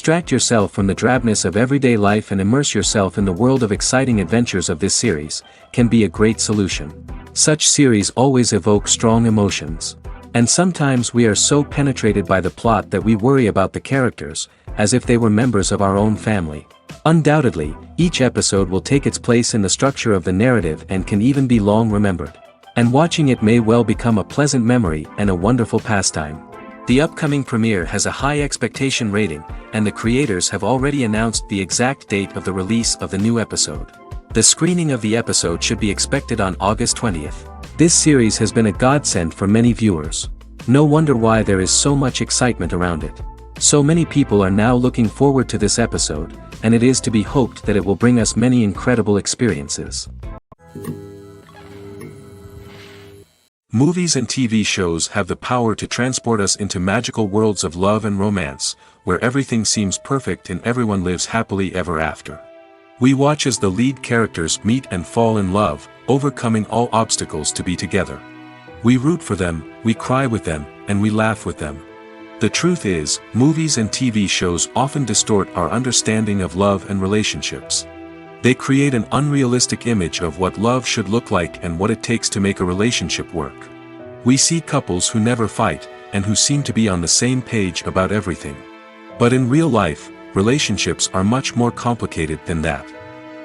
Distract yourself from the drabness of everyday life and immerse yourself in the world of exciting adventures of this series, can be a great solution. Such series always evoke strong emotions. And sometimes we are so penetrated by the plot that we worry about the characters, as if they were members of our own family. Undoubtedly, each episode will take its place in the structure of the narrative and can even be long remembered. And watching it may well become a pleasant memory and a wonderful pastime. The upcoming premiere has a high expectation rating, and the creators have already announced the exact date of the release of the new episode. The screening of the episode should be expected on August 20th. This series has been a godsend for many viewers. No wonder why there is so much excitement around it. So many people are now looking forward to this episode, and it is to be hoped that it will bring us many incredible experiences. Movies and TV shows have the power to transport us into magical worlds of love and romance, where everything seems perfect and everyone lives happily ever after. We watch as the lead characters meet and fall in love, overcoming all obstacles to be together. We root for them, we cry with them, and we laugh with them. The truth is, movies and TV shows often distort our understanding of love and relationships. They create an unrealistic image of what love should look like and what it takes to make a relationship work. We see couples who never fight, and who seem to be on the same page about everything. But in real life, relationships are much more complicated than that.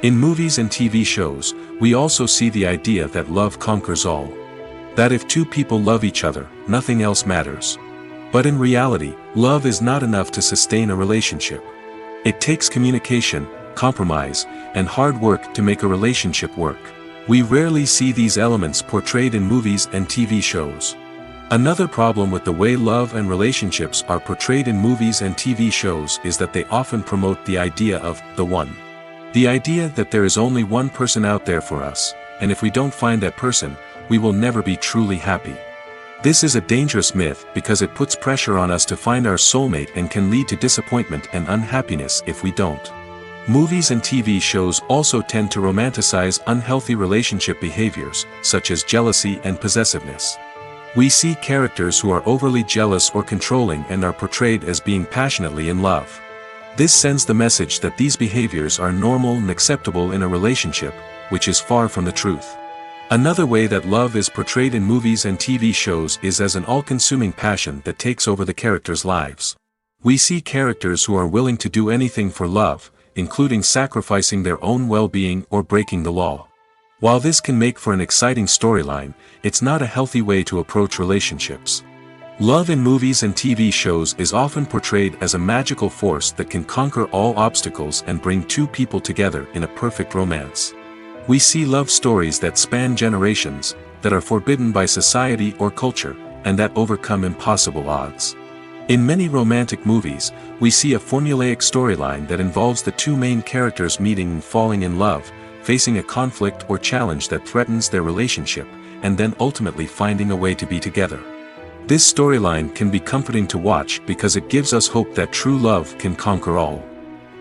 In movies and TV shows, we also see the idea that love conquers all. That if two people love each other, nothing else matters. But in reality, love is not enough to sustain a relationship. It takes communication, compromise, and hard work to make a relationship work. We rarely see these elements portrayed in movies and TV shows. Another problem with the way love and relationships are portrayed in movies and TV shows is that they often promote the idea of the one. The idea that there is only one person out there for us, and if we don't find that person, we will never be truly happy. This is a dangerous myth because it puts pressure on us to find our soulmate and can lead to disappointment and unhappiness if we don't. Movies and TV shows also tend to romanticize unhealthy relationship behaviors, such as jealousy and possessiveness. We see characters who are overly jealous or controlling and are portrayed as being passionately in love. This sends the message that these behaviors are normal and acceptable in a relationship, which is far from the truth. Another way that love is portrayed in movies and TV shows is as an all-consuming passion that takes over the characters' lives. We see characters who are willing to do anything for love, including sacrificing their own well-being or breaking the law. While this can make for an exciting storyline, it's not a healthy way to approach relationships. Love in movies and TV shows is often portrayed as a magical force that can conquer all obstacles and bring two people together in a perfect romance. We see love stories that span generations, that are forbidden by society or culture, and that overcome impossible odds. In many romantic movies, we see a formulaic storyline that involves the two main characters meeting and falling in love, facing a conflict or challenge that threatens their relationship, and then ultimately finding a way to be together. This storyline can be comforting to watch because it gives us hope that true love can conquer all.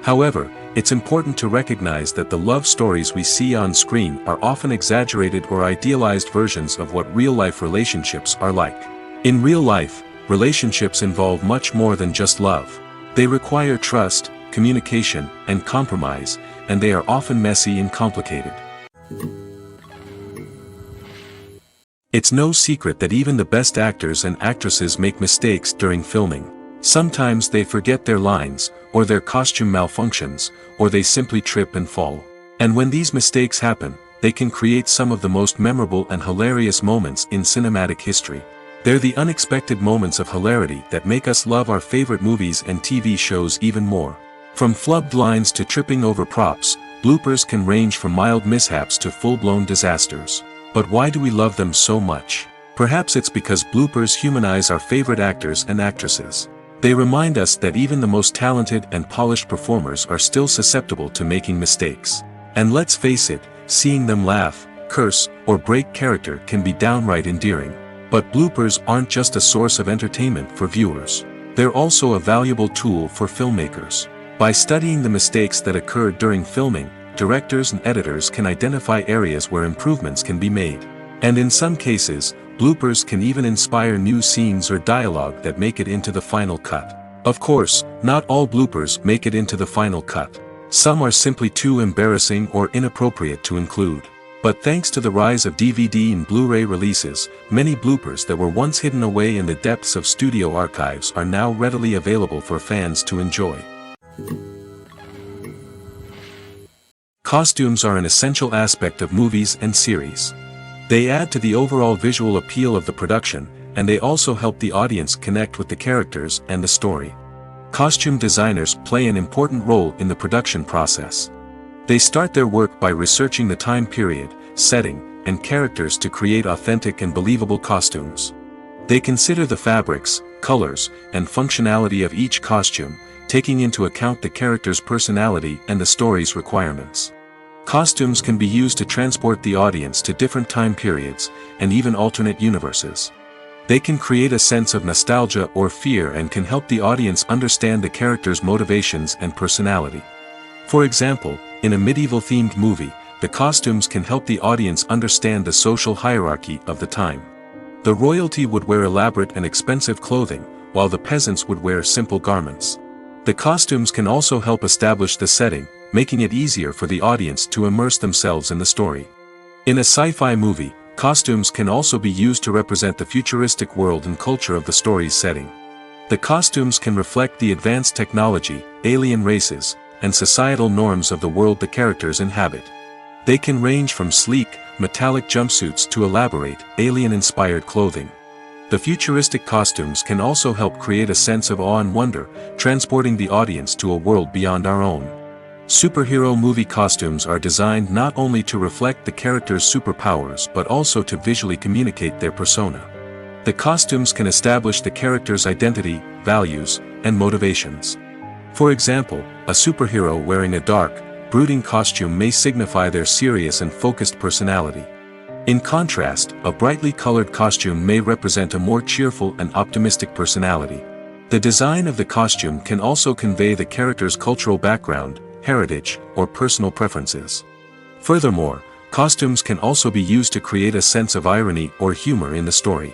However, it's important to recognize that the love stories we see on screen are often exaggerated or idealized versions of what real-life relationships are like. In real life, relationships involve much more than just love. They require trust, communication, and compromise, and they are often messy and complicated. It's no secret that even the best actors and actresses make mistakes during filming. Sometimes they forget their lines, or their costume malfunctions, or they simply trip and fall. And when these mistakes happen, they can create some of the most memorable and hilarious moments in cinematic history. They're the unexpected moments of hilarity that make us love our favorite movies and TV shows even more. From flubbed lines to tripping over props, bloopers can range from mild mishaps to full-blown disasters. But why do we love them so much? Perhaps it's because bloopers humanize our favorite actors and actresses. They remind us that even the most talented and polished performers are still susceptible to making mistakes. And let's face it, seeing them laugh, curse, or break character can be downright endearing. But bloopers aren't just a source of entertainment for viewers. They're also a valuable tool for filmmakers. By studying the mistakes that occurred during filming, directors and editors can identify areas where improvements can be made. And in some cases, bloopers can even inspire new scenes or dialogue that make it into the final cut. Of course, not all bloopers make it into the final cut. Some are simply too embarrassing or inappropriate to include. But thanks to the rise of DVD and Blu-ray releases, many bloopers that were once hidden away in the depths of studio archives are now readily available for fans to enjoy. Costumes are an essential aspect of movies and series. They add to the overall visual appeal of the production, and they also help the audience connect with the characters and the story. Costume designers play an important role in the production process. They start their work by researching the time period, setting, and characters to create authentic and believable costumes. They consider the fabrics, colors, and functionality of each costume, taking into account the character's personality and the story's requirements. Costumes can be used to transport the audience to different time periods, and even alternate universes. They can create a sense of nostalgia or fear and can help the audience understand the character's motivations and personality. For example, in a medieval-themed movie, the costumes can help the audience understand the social hierarchy of the time. The royalty would wear elaborate and expensive clothing, while the peasants would wear simple garments. The costumes can also help establish the setting, making it easier for the audience to immerse themselves in the story. In a sci-fi movie, costumes can also be used to represent the futuristic world and culture of the story's setting. The costumes can reflect the advanced technology, alien races, and societal norms of the world the characters inhabit. They can range from sleek, metallic jumpsuits to elaborate, alien-inspired clothing. The futuristic costumes can also help create a sense of awe and wonder, transporting the audience to a world beyond our own. Superhero movie costumes are designed not only to reflect the character's superpowers but also to visually communicate their persona. The costumes can establish the character's identity, values, and motivations. For example, a superhero wearing a dark, brooding costume may signify their serious and focused personality. In contrast, a brightly colored costume may represent a more cheerful and optimistic personality. The design of the costume can also convey the character's cultural background, heritage, or personal preferences. Furthermore, costumes can also be used to create a sense of irony or humor in the story.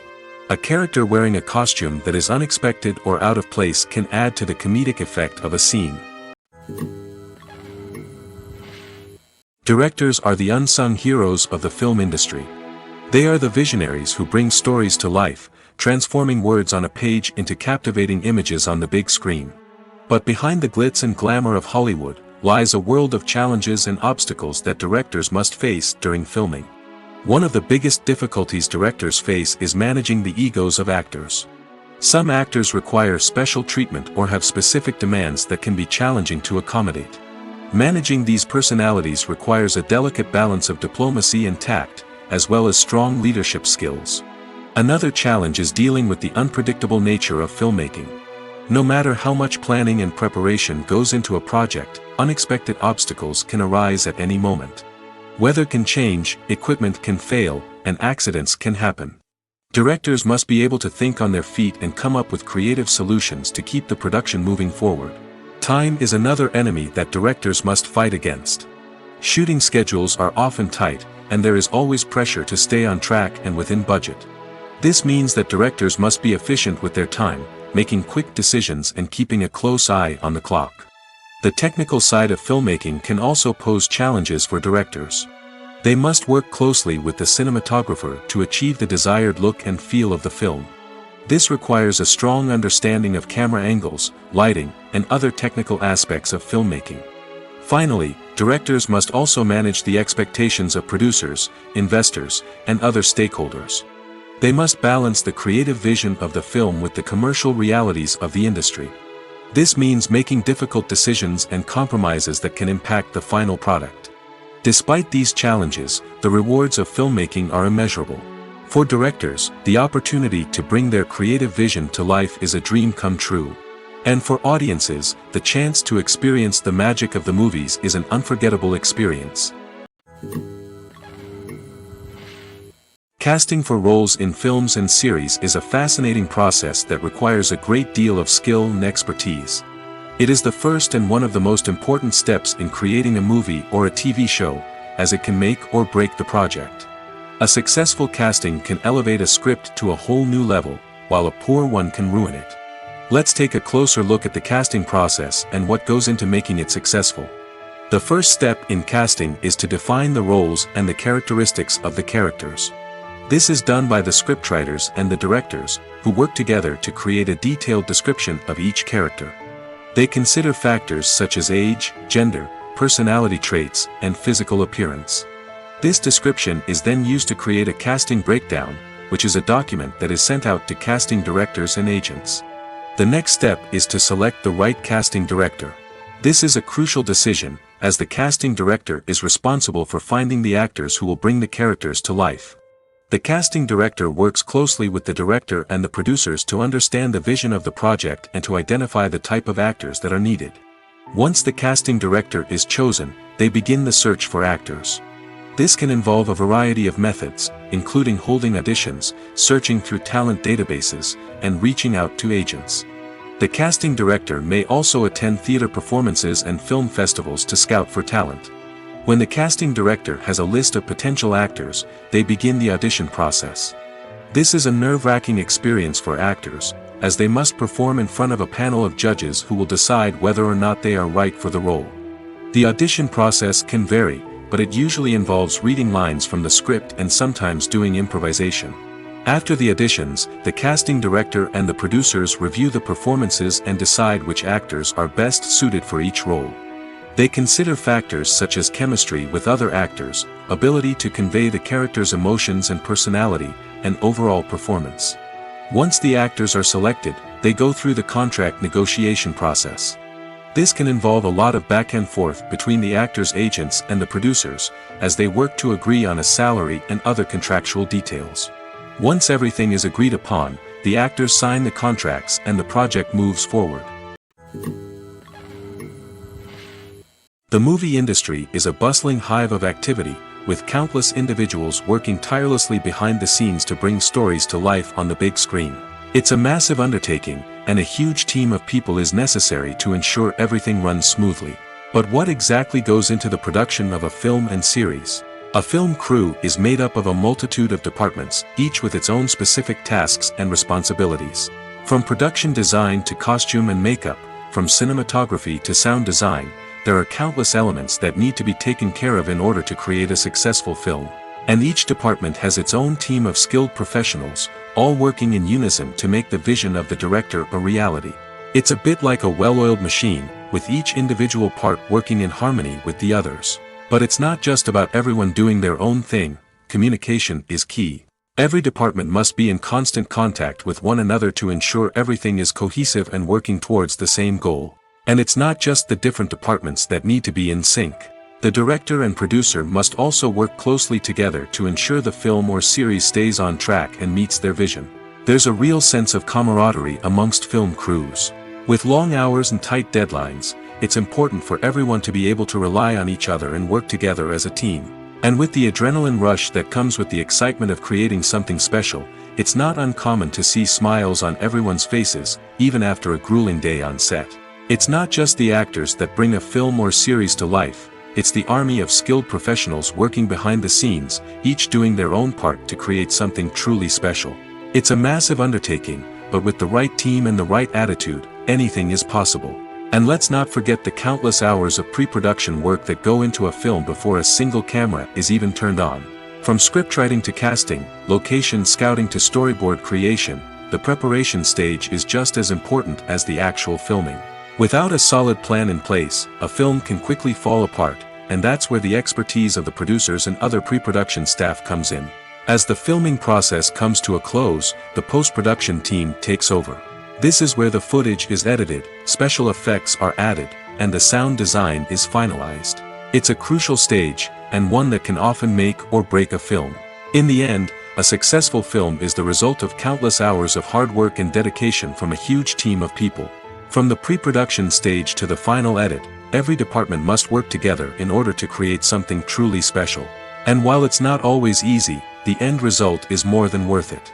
A character wearing a costume that is unexpected or out of place can add to the comedic effect of a scene. Directors are the unsung heroes of the film industry. They are the visionaries who bring stories to life, transforming words on a page into captivating images on the big screen. But behind the glitz and glamour of Hollywood lies a world of challenges and obstacles that directors must face during filming. One of the biggest difficulties directors face is managing the egos of actors. Some actors require special treatment or have specific demands that can be challenging to accommodate. Managing these personalities requires a delicate balance of diplomacy and tact, as well as strong leadership skills. Another challenge is dealing with the unpredictable nature of filmmaking. No matter how much planning and preparation goes into a project, unexpected obstacles can arise at any moment. Weather can change, equipment can fail, and accidents can happen. Directors must be able to think on their feet and come up with creative solutions to keep the production moving forward. Time is another enemy that directors must fight against. Shooting schedules are often tight, and there is always pressure to stay on track and within budget. This means that directors must be efficient with their time, making quick decisions and keeping a close eye on the clock. The technical side of filmmaking can also pose challenges for directors. They must work closely with the cinematographer to achieve the desired look and feel of the film. This requires a strong understanding of camera angles, lighting, and other technical aspects of filmmaking. Finally, directors must also manage the expectations of producers, investors, and other stakeholders. They must balance the creative vision of the film with the commercial realities of the industry. This means making difficult decisions and compromises that can impact the final product. Despite these challenges, the rewards of filmmaking are immeasurable. For directors, the opportunity to bring their creative vision to life is a dream come true. And for audiences, the chance to experience the magic of the movies is an unforgettable experience. Casting for roles in films and series is a fascinating process that requires a great deal of skill and expertise. It is the first and one of the most important steps in creating a movie or a TV show, as it can make or break the project. A successful casting can elevate a script to a whole new level, while a poor one can ruin it. Let's take a closer look at the casting process and what goes into making it successful. The first step in casting is to define the roles and the characteristics of the characters. This is done by the scriptwriters and the directors, who work together to create a detailed description of each character. They consider factors such as age, gender, personality traits, and physical appearance. This description is then used to create a casting breakdown, which is a document that is sent out to casting directors and agents. The next step is to select the right casting director. This is a crucial decision, as the casting director is responsible for finding the actors who will bring the characters to life. The casting director works closely with the director and the producers to understand the vision of the project and to identify the type of actors that are needed. Once the casting director is chosen, they begin the search for actors. This can involve a variety of methods, including holding auditions, searching through talent databases, and reaching out to agents. The casting director may also attend theater performances and film festivals to scout for talent. When the casting director has a list of potential actors, they begin the audition process. This is a nerve-wracking experience for actors, as they must perform in front of a panel of judges who will decide whether or not they are right for the role. The audition process can vary, but it usually involves reading lines from the script and sometimes doing improvisation. After the auditions, the casting director and the producers review the performances and decide which actors are best suited for each role. They consider factors such as chemistry with other actors, ability to convey the character's emotions and personality, and overall performance. Once the actors are selected, they go through the contract negotiation process. This can involve a lot of back and forth between the actors' agents and the producers, as they work to agree on a salary and other contractual details. Once everything is agreed upon, the actors sign the contracts and the project moves forward. The movie industry is a bustling hive of activity, with countless individuals working tirelessly behind the scenes to bring stories to life on the big screen. It's a massive undertaking, and a huge team of people is necessary to ensure everything runs smoothly. But what exactly goes into the production of a film and series? A film crew is made up of a multitude of departments, each with its own specific tasks and responsibilities. From production design to costume and makeup, from cinematography to sound design, there are countless elements that need to be taken care of in order to create a successful film. And each department has its own team of skilled professionals, all working in unison to make the vision of the director a reality. It's a bit like a well-oiled machine, with each individual part working in harmony with the others. But it's not just about everyone doing their own thing. Communication is key. Every department must be in constant contact with one another to ensure everything is cohesive and working towards the same goal. And it's not just the different departments that need to be in sync. The director and producer must also work closely together to ensure the film or series stays on track and meets their vision. There's a real sense of camaraderie amongst film crews. With long hours and tight deadlines, it's important for everyone to be able to rely on each other and work together as a team. And with the adrenaline rush that comes with the excitement of creating something special, it's not uncommon to see smiles on everyone's faces, even after a grueling day on set. It's not just the actors that bring a film or series to life, it's the army of skilled professionals working behind the scenes, each doing their own part to create something truly special. It's a massive undertaking, but with the right team and the right attitude, anything is possible. And let's not forget the countless hours of pre-production work that go into a film before a single camera is even turned on. From scriptwriting to casting, location scouting to storyboard creation, the preparation stage is just as important as the actual filming. Without a solid plan in place, a film can quickly fall apart, and that's where the expertise of the producers and other pre-production staff comes in. As the filming process comes to a close, the post-production team takes over. This is where the footage is edited, special effects are added, and the sound design is finalized. It's a crucial stage, and one that can often make or break a film. In the end, a successful film is the result of countless hours of hard work and dedication from a huge team of people. From the pre-production stage to the final edit, every department must work together in order to create something truly special. And while it's not always easy, the end result is more than worth it.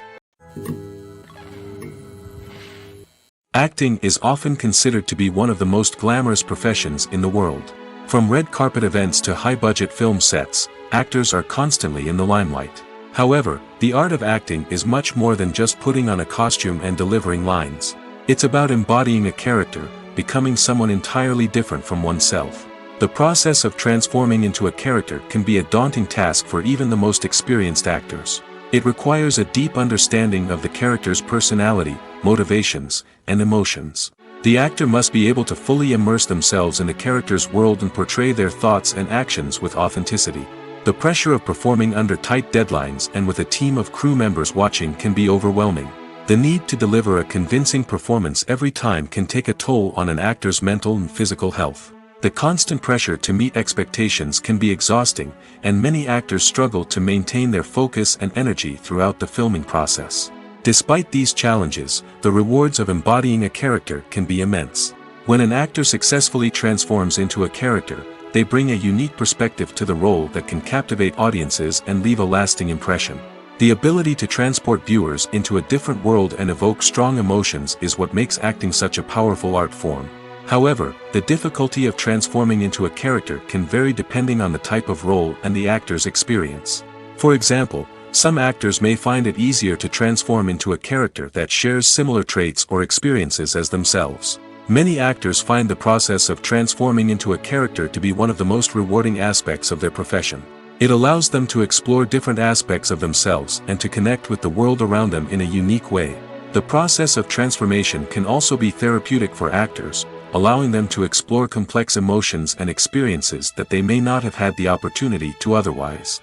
Acting is often considered to be one of the most glamorous professions in the world. From red carpet events to high-budget film sets, actors are constantly in the limelight. However, the art of acting is much more than just putting on a costume and delivering lines. It's about embodying a character, becoming someone entirely different from oneself. The process of transforming into a character can be a daunting task for even the most experienced actors. It requires a deep understanding of the character's personality, motivations, and emotions. The actor must be able to fully immerse themselves in the character's world and portray their thoughts and actions with authenticity. The pressure of performing under tight deadlines and with a team of crew members watching can be overwhelming. The need to deliver a convincing performance every time can take a toll on an actor's mental and physical health. The constant pressure to meet expectations can be exhausting, and many actors struggle to maintain their focus and energy throughout the filming process. Despite these challenges, the rewards of embodying a character can be immense. When an actor successfully transforms into a character, they bring a unique perspective to the role that can captivate audiences and leave a lasting impression. The ability to transport viewers into a different world and evoke strong emotions is what makes acting such a powerful art form. However, the difficulty of transforming into a character can vary depending on the type of role and the actor's experience. For example, some actors may find it easier to transform into a character that shares similar traits or experiences as themselves. Many actors find the process of transforming into a character to be one of the most rewarding aspects of their profession. It allows them to explore different aspects of themselves and to connect with the world around them in a unique way. The process of transformation can also be therapeutic for actors, allowing them to explore complex emotions and experiences that they may not have had the opportunity to otherwise.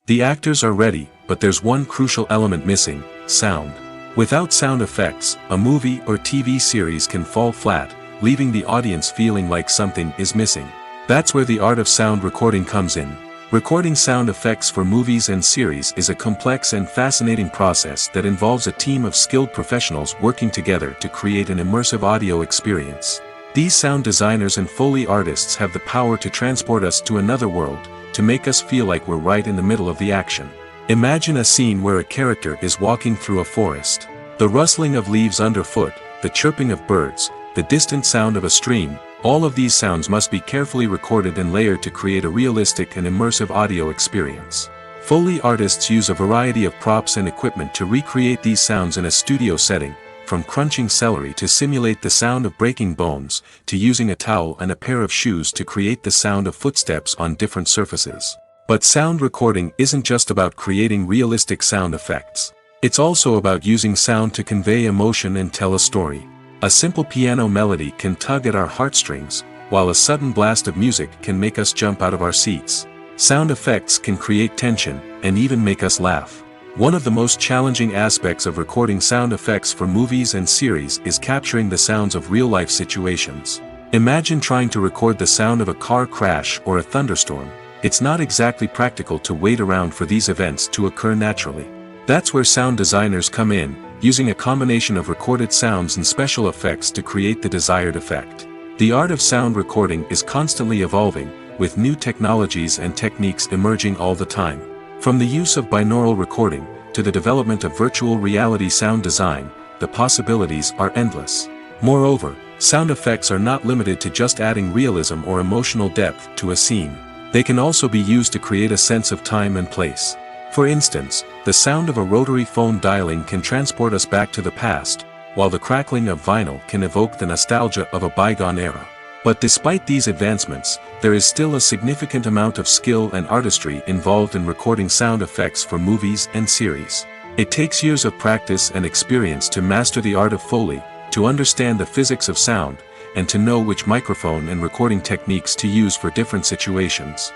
The actors are ready, but there's one crucial element missing: sound. Without sound effects, a movie or TV series can fall flat, leaving the audience feeling like something is missing. That's where the art of sound recording comes in. Recording sound effects for movies and series is a complex and fascinating process that involves a team of skilled professionals working together to create an immersive audio experience. These sound designers and Foley artists have the power to transport us to another world, to make us feel like we're right in the middle of the action. Imagine a scene where a character is walking through a forest. The rustling of leaves underfoot, the chirping of birds, the distant sound of a stream, all of these sounds must be carefully recorded and layered to create a realistic and immersive audio experience. Foley artists use a variety of props and equipment to recreate these sounds in a studio setting, from crunching celery to simulate the sound of breaking bones, to using a towel and a pair of shoes to create the sound of footsteps on different surfaces. But sound recording isn't just about creating realistic sound effects. It's also about using sound to convey emotion and tell a story. A simple piano melody can tug at our heartstrings, while a sudden blast of music can make us jump out of our seats. Sound effects can create tension, and even make us laugh. One of the most challenging aspects of recording sound effects for movies and series is capturing the sounds of real-life situations. Imagine trying to record the sound of a car crash or a thunderstorm. It's not exactly practical to wait around for these events to occur naturally. That's where sound designers come in, using a combination of recorded sounds and special effects to create the desired effect. The art of sound recording is constantly evolving, with new technologies and techniques emerging all the time. From the use of binaural recording, to the development of virtual reality sound design, the possibilities are endless. Moreover, sound effects are not limited to just adding realism or emotional depth to a scene. They can also be used to create a sense of time and place. For instance, the sound of a rotary phone dialing can transport us back to the past, while the crackling of vinyl can evoke the nostalgia of a bygone era. But despite these advancements, there is still a significant amount of skill and artistry involved in recording sound effects for movies and series. It takes years of practice and experience to master the art of Foley, to understand the physics of sound, and to know which microphone and recording techniques to use for different situations.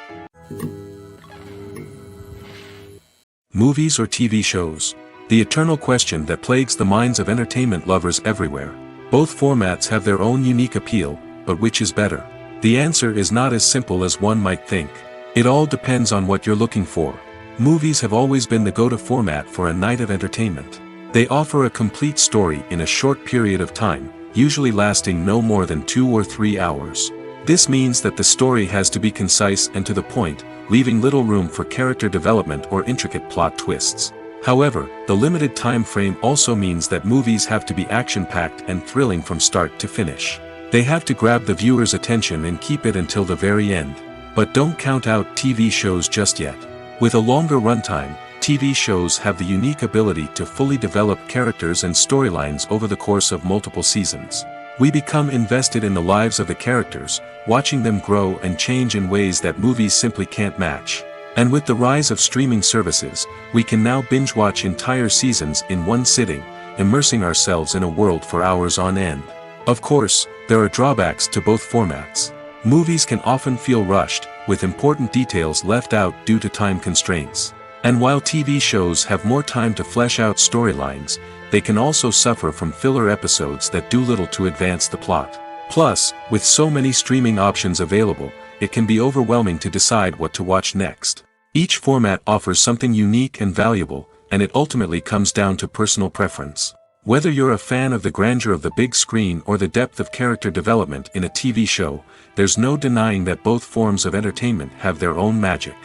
Movies or TV shows? The eternal question that plagues the minds of entertainment lovers everywhere. Both formats have their own unique appeal, but which is better? The answer is not as simple as one might think. It all depends on what you're looking for. Movies have always been the go-to format for a night of entertainment. They offer a complete story in a short period of time, usually lasting no more than 2 or 3 hours. This means that the story has to be concise and to the point, leaving little room for character development or intricate plot twists. However, the limited time frame also means that movies have to be action-packed and thrilling from start to finish. They have to grab the viewer's attention and keep it until the very end. But don't count out TV shows just yet. With a longer runtime, TV shows have the unique ability to fully develop characters and storylines over the course of multiple seasons. We become invested in the lives of the characters, watching them grow and change in ways that movies simply can't match. And with the rise of streaming services, we can now binge-watch entire seasons in one sitting, immersing ourselves in a world for hours on end. Of course, there are drawbacks to both formats. Movies can often feel rushed, with important details left out due to time constraints. And while TV shows have more time to flesh out storylines, they can also suffer from filler episodes that do little to advance the plot. Plus, with so many streaming options available, it can be overwhelming to decide what to watch next. Each format offers something unique and valuable, and it ultimately comes down to personal preference. Whether you're a fan of the grandeur of the big screen or the depth of character development in a TV show, there's no denying that both forms of entertainment have their own magic.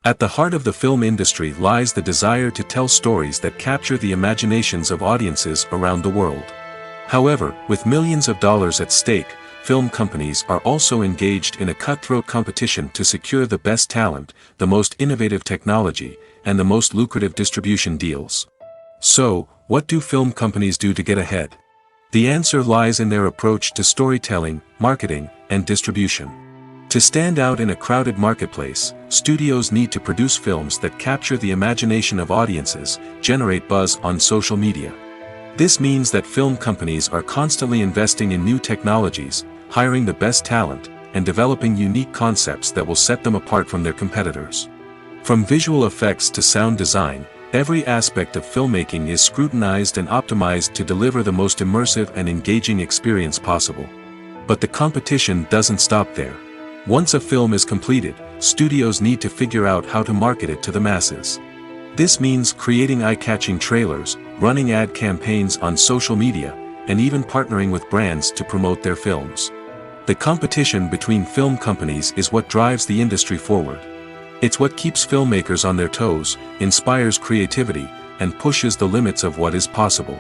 At the heart of the film industry lies the desire to tell stories that capture the imaginations of audiences around the world. However, with millions of dollars at stake, film companies are also engaged in a cutthroat competition to secure the best talent, the most innovative technology, and the most lucrative distribution deals. So, what do film companies do to get ahead? The answer lies in their approach to storytelling, marketing, and distribution. To stand out in a crowded marketplace, studios need to produce films that capture the imagination of audiences, generate buzz on social media. This means that film companies are constantly investing in new technologies, hiring the best talent, and developing unique concepts that will set them apart from their competitors. From visual effects to sound design, every aspect of filmmaking is scrutinized and optimized to deliver the most immersive and engaging experience possible. But the competition doesn't stop there. Once a film is completed, studios need to figure out how to market it to the masses. This means creating eye-catching trailers, running ad campaigns on social media, and even partnering with brands to promote their films. The competition between film companies is what drives the industry forward. It's what keeps filmmakers on their toes, inspires creativity, and pushes the limits of what is possible.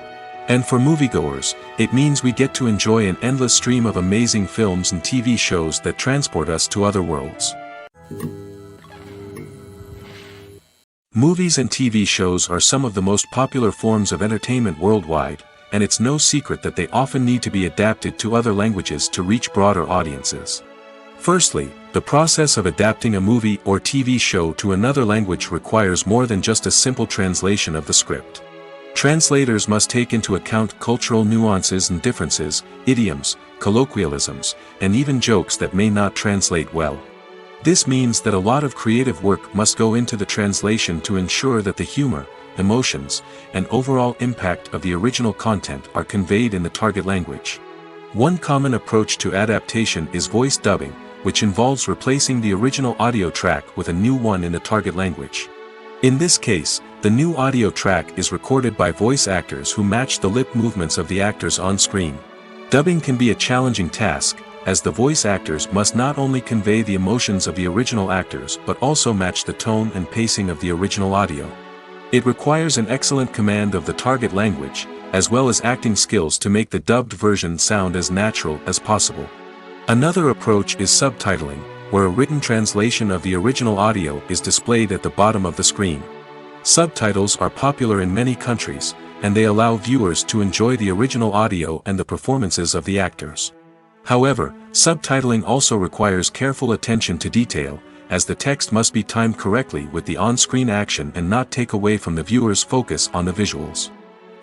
And for moviegoers, it means we get to enjoy an endless stream of amazing films and TV shows that transport us to other worlds. Movies and TV shows are some of the most popular forms of entertainment worldwide, and it's no secret that they often need to be adapted to other languages to reach broader audiences. Firstly, the process of adapting a movie or TV show to another language requires more than just a simple translation of the script. Translators must take into account cultural nuances and differences, idioms, colloquialisms, and even jokes that may not translate well. This means that a lot of creative work must go into the translation to ensure that the humor, emotions, and overall impact of the original content are conveyed in the target language. One common approach to adaptation is voice dubbing, which involves replacing the original audio track with a new one in the target language. In this case, the new audio track is recorded by voice actors who match the lip movements of the actors on screen. Dubbing can be a challenging task, as the voice actors must not only convey the emotions of the original actors but also match the tone and pacing of the original audio. It requires an excellent command of the target language, as well as acting skills to make the dubbed version sound as natural as possible. Another approach is subtitling, where a written translation of the original audio is displayed at the bottom of the screen. Subtitles are popular in many countries, and they allow viewers to enjoy the original audio and the performances of the actors. However, subtitling also requires careful attention to detail, as the text must be timed correctly with the on-screen action and not take away from the viewer's focus on the visuals.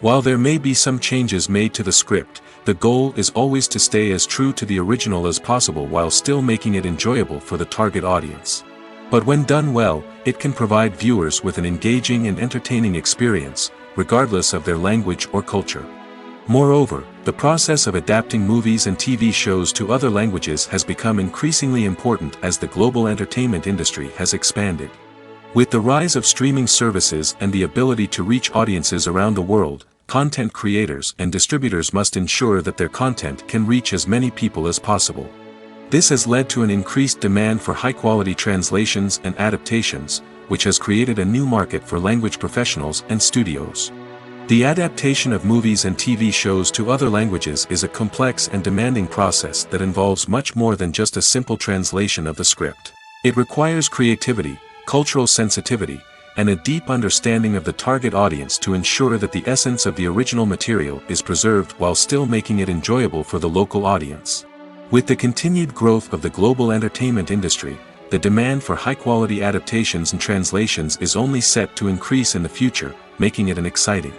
While there may be some changes made to the script, the goal is always to stay as true to the original as possible while still making it enjoyable for the target audience. But when done well, it can provide viewers with an engaging and entertaining experience, regardless of their language or culture. Moreover, the process of adapting movies and TV shows to other languages has become increasingly important as the global entertainment industry has expanded. With the rise of streaming services and the ability to reach audiences around the world, content creators and distributors must ensure that their content can reach as many people as possible. This has led to an increased demand for high-quality translations and adaptations, which has created a new market for language professionals and studios. The adaptation of movies and TV shows to other languages is a complex and demanding process that involves much more than just a simple translation of the script. It requires creativity, cultural sensitivity, and a deep understanding of the target audience to ensure that the essence of the original material is preserved while still making it enjoyable for the local audience. With the continued growth of the global entertainment industry, the demand for high-quality adaptations and translations is only set to increase in the future, making it an exciting.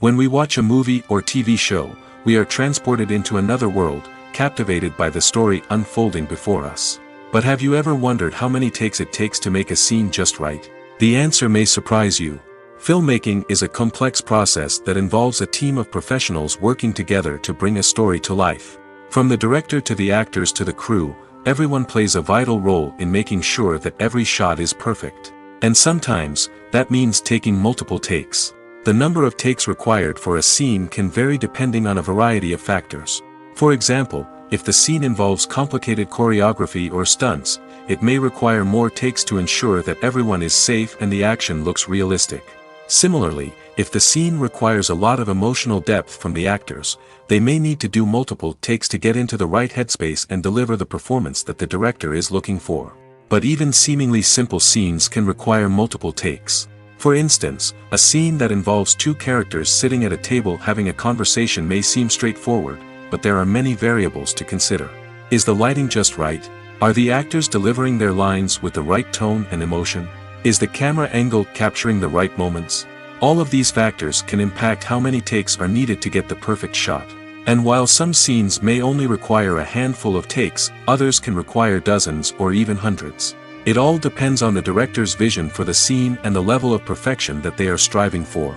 When we watch a movie or TV show, we are transported into another world, captivated by the story unfolding before us. But have you ever wondered how many takes it takes to make a scene just right? The answer may surprise you. Filmmaking is a complex process that involves a team of professionals working together to bring a story to life. From the director to the actors to the crew, everyone plays a vital role in making sure that every shot is perfect. And sometimes, that means taking multiple takes. The number of takes required for a scene can vary depending on a variety of factors. For example, if the scene involves complicated choreography or stunts, it may require more takes to ensure that everyone is safe and the action looks realistic. Similarly, if the scene requires a lot of emotional depth from the actors, they may need to do multiple takes to get into the right headspace and deliver the performance that the director is looking for. But even seemingly simple scenes can require multiple takes. For instance, a scene that involves two characters sitting at a table having a conversation may seem straightforward, but there are many variables to consider. Is the lighting just right? Are the actors delivering their lines with the right tone and emotion? Is the camera angle capturing the right moments? All of these factors can impact how many takes are needed to get the perfect shot. And while some scenes may only require a handful of takes, others can require dozens or even hundreds. It all depends on the director's vision for the scene and the level of perfection that they are striving for.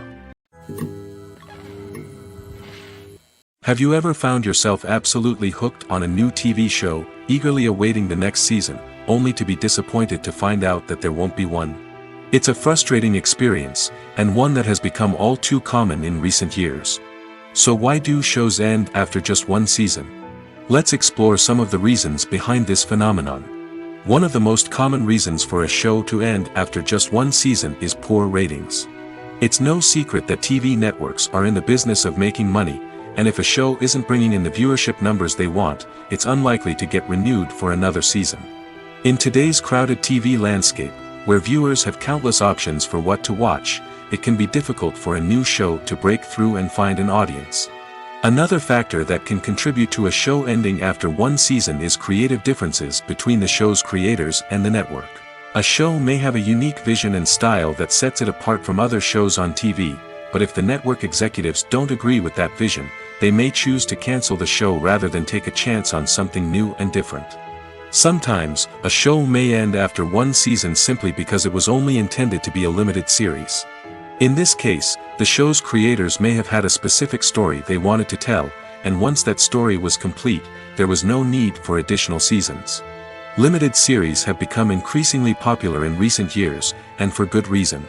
Have you ever found yourself absolutely hooked on a new TV show, eagerly awaiting the next season, only to be disappointed to find out that there won't be one? It's a frustrating experience, and one that has become all too common in recent years. So why do shows end after just one season? Let's explore some of the reasons behind this phenomenon. One of the most common reasons for a show to end after just one season is poor ratings. It's no secret that TV networks are in the business of making money, and if a show isn't bringing in the viewership numbers they want, it's unlikely to get renewed for another season. In today's crowded TV landscape, where viewers have countless options for what to watch, it can be difficult for a new show to break through and find an audience. Another factor that can contribute to a show ending after one season is creative differences between the show's creators and the network. A show may have a unique vision and style that sets it apart from other shows on TV, but if the network executives don't agree with that vision, they may choose to cancel the show rather than take a chance on something new and different. Sometimes, a show may end after one season simply because it was only intended to be a limited series. In this case, the show's creators may have had a specific story they wanted to tell, and once that story was complete, there was no need for additional seasons. Limited series have become increasingly popular in recent years, and for good reason.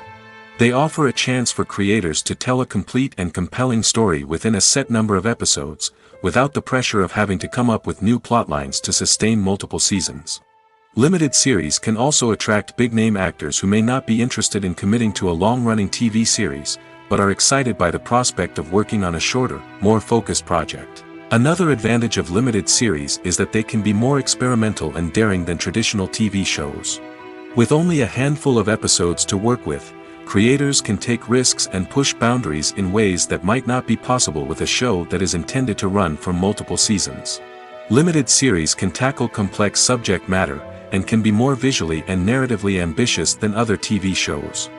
They offer a chance for creators to tell a complete and compelling story within a set number of episodes, without the pressure of having to come up with new plotlines to sustain multiple seasons. Limited series can also attract big-name actors who may not be interested in committing to a long-running TV series, but are excited by the prospect of working on a shorter, more focused project. Another advantage of limited series is that they can be more experimental and daring than traditional TV shows. With only a handful of episodes to work with, creators can take risks and push boundaries in ways that might not be possible with a show that is intended to run for multiple seasons. Limited series can tackle complex subject matter, and can be more visually and narratively ambitious than other TV shows.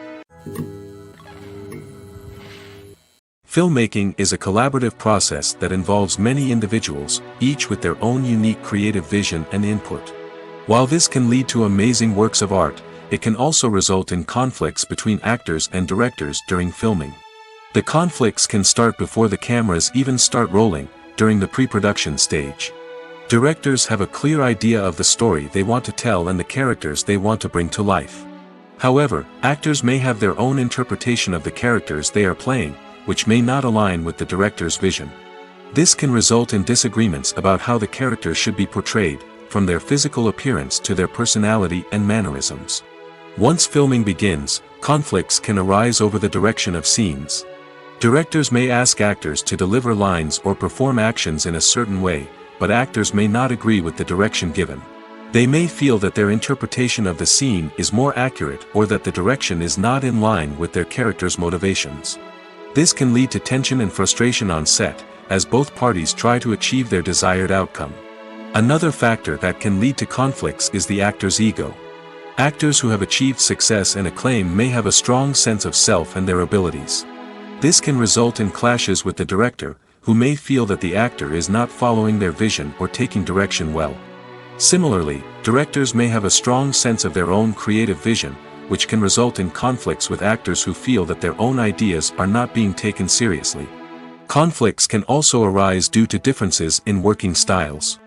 Filmmaking is a collaborative process that involves many individuals, each with their own unique creative vision and input. While this can lead to amazing works of art, it can also result in conflicts between actors and directors during filming. The conflicts can start before the cameras even start rolling, during the pre-production stage. Directors have a clear idea of the story they want to tell and the characters they want to bring to life. However, actors may have their own interpretation of the characters they are playing, which may not align with the director's vision. This can result in disagreements about how the characters should be portrayed, from their physical appearance to their personality and mannerisms. Once filming begins, conflicts can arise over the direction of scenes. Directors may ask actors to deliver lines or perform actions in a certain way, but actors may not agree with the direction given. They may feel that their interpretation of the scene is more accurate or that the direction is not in line with their character's motivations. This can lead to tension and frustration on set, as both parties try to achieve their desired outcome. Another factor that can lead to conflicts is the actor's ego. Actors who have achieved success and acclaim may have a strong sense of self and their abilities. This can result in clashes with the director, who may feel that the actor is not following their vision or taking direction well. Similarly, directors may have a strong sense of their own creative vision, which can result in conflicts with actors who feel that their own ideas are not being taken seriously. Conflicts can also arise due to differences in working styles.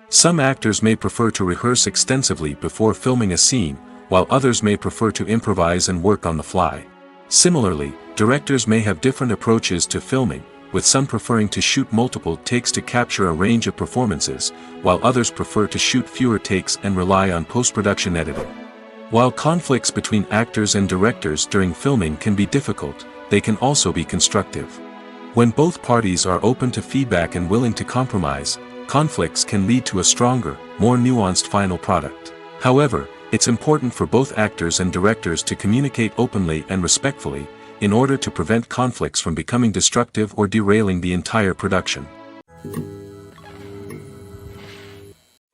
Some actors may prefer to rehearse extensively before filming a scene, while others may prefer to improvise and work on the fly. Similarly, directors may have different approaches to filming, with some preferring to shoot multiple takes to capture a range of performances, while others prefer to shoot fewer takes and rely on post-production editing. While conflicts between actors and directors during filming can be difficult, they can also be constructive. When both parties are open to feedback and willing to compromise, conflicts can lead to a stronger, more nuanced final product. However, it's important for both actors and directors to communicate openly and respectfully, in order to prevent conflicts from becoming destructive or derailing the entire production.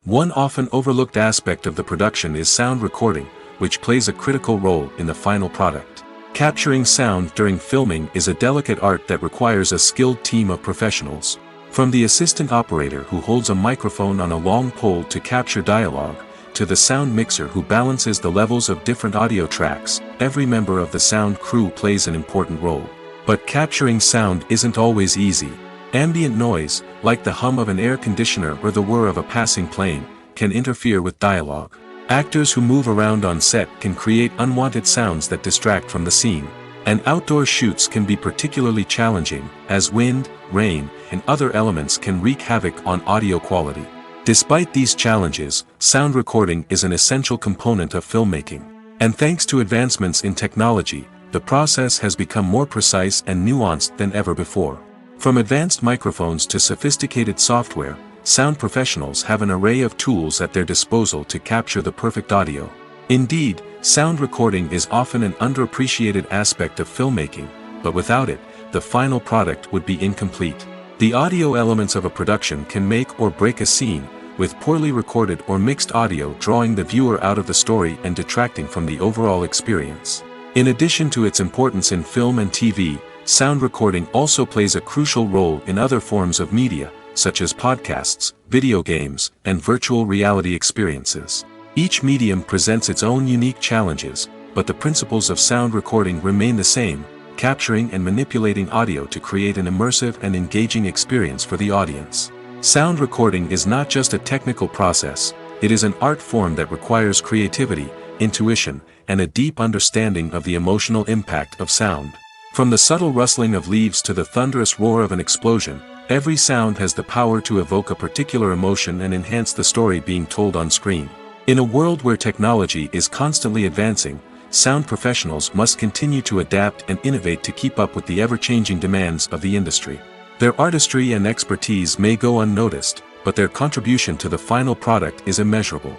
One often overlooked aspect of the production is sound recording, which plays a critical role in the final product. Capturing sound during filming is a delicate art that requires a skilled team of professionals. From the assistant operator who holds a microphone on a long pole to capture dialogue, to the sound mixer who balances the levels of different audio tracks, every member of the sound crew plays an important role. But capturing sound isn't always easy. Ambient noise, like the hum of an air conditioner or the whir of a passing plane, can interfere with dialogue. Actors who move around on set can create unwanted sounds that distract from the scene. And outdoor shoots can be particularly challenging, as wind, rain, and other elements can wreak havoc on audio quality. Despite these challenges, sound recording is an essential component of filmmaking. And thanks to advancements in technology, the process has become more precise and nuanced than ever before. From advanced microphones to sophisticated software, sound professionals have an array of tools at their disposal to capture the perfect audio. Indeed, sound recording is often an underappreciated aspect of filmmaking, but without it, the final product would be incomplete. The audio elements of a production can make or break a scene, with poorly recorded or mixed audio drawing the viewer out of the story and detracting from the overall experience. In addition to its importance in film and TV, sound recording also plays a crucial role in other forms of media, such as podcasts, video games, and virtual reality experiences. Each medium presents its own unique challenges, but the principles of sound recording remain the same, capturing and manipulating audio to create an immersive and engaging experience for the audience. Sound recording is not just a technical process, it is an art form that requires creativity, intuition, and a deep understanding of the emotional impact of sound. From the subtle rustling of leaves to the thunderous roar of an explosion, every sound has the power to evoke a particular emotion and enhance the story being told on screen. In a world where technology is constantly advancing, sound professionals must continue to adapt and innovate to keep up with the ever-changing demands of the industry. Their artistry and expertise may go unnoticed, but their contribution to the final product is immeasurable.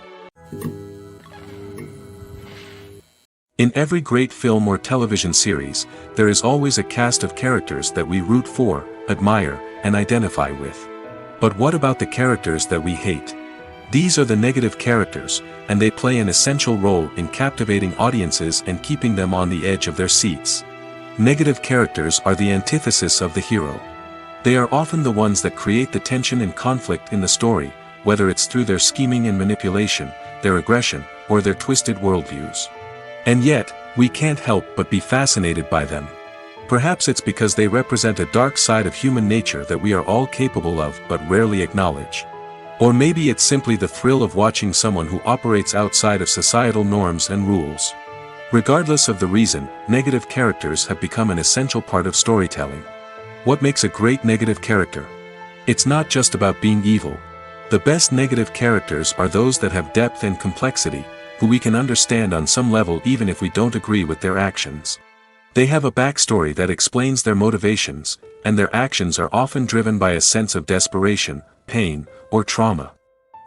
In every great film or television series, there is always a cast of characters that we root for, admire, and identify with. But what about the characters that we hate? These are the negative characters, and they play an essential role in captivating audiences and keeping them on the edge of their seats. Negative characters are the antithesis of the hero. They are often the ones that create the tension and conflict in the story, whether it's through their scheming and manipulation, their aggression, or their twisted worldviews. And yet, we can't help but be fascinated by them. Perhaps it's because they represent a dark side of human nature that we are all capable of but rarely acknowledge. Or maybe it's simply the thrill of watching someone who operates outside of societal norms and rules. Regardless of the reason, negative characters have become an essential part of storytelling. What makes a great negative character? It's not just about being evil. The best negative characters are those that have depth and complexity, who we can understand on some level even if we don't agree with their actions. They have a backstory that explains their motivations, and their actions are often driven by a sense of desperation, pain, or trauma.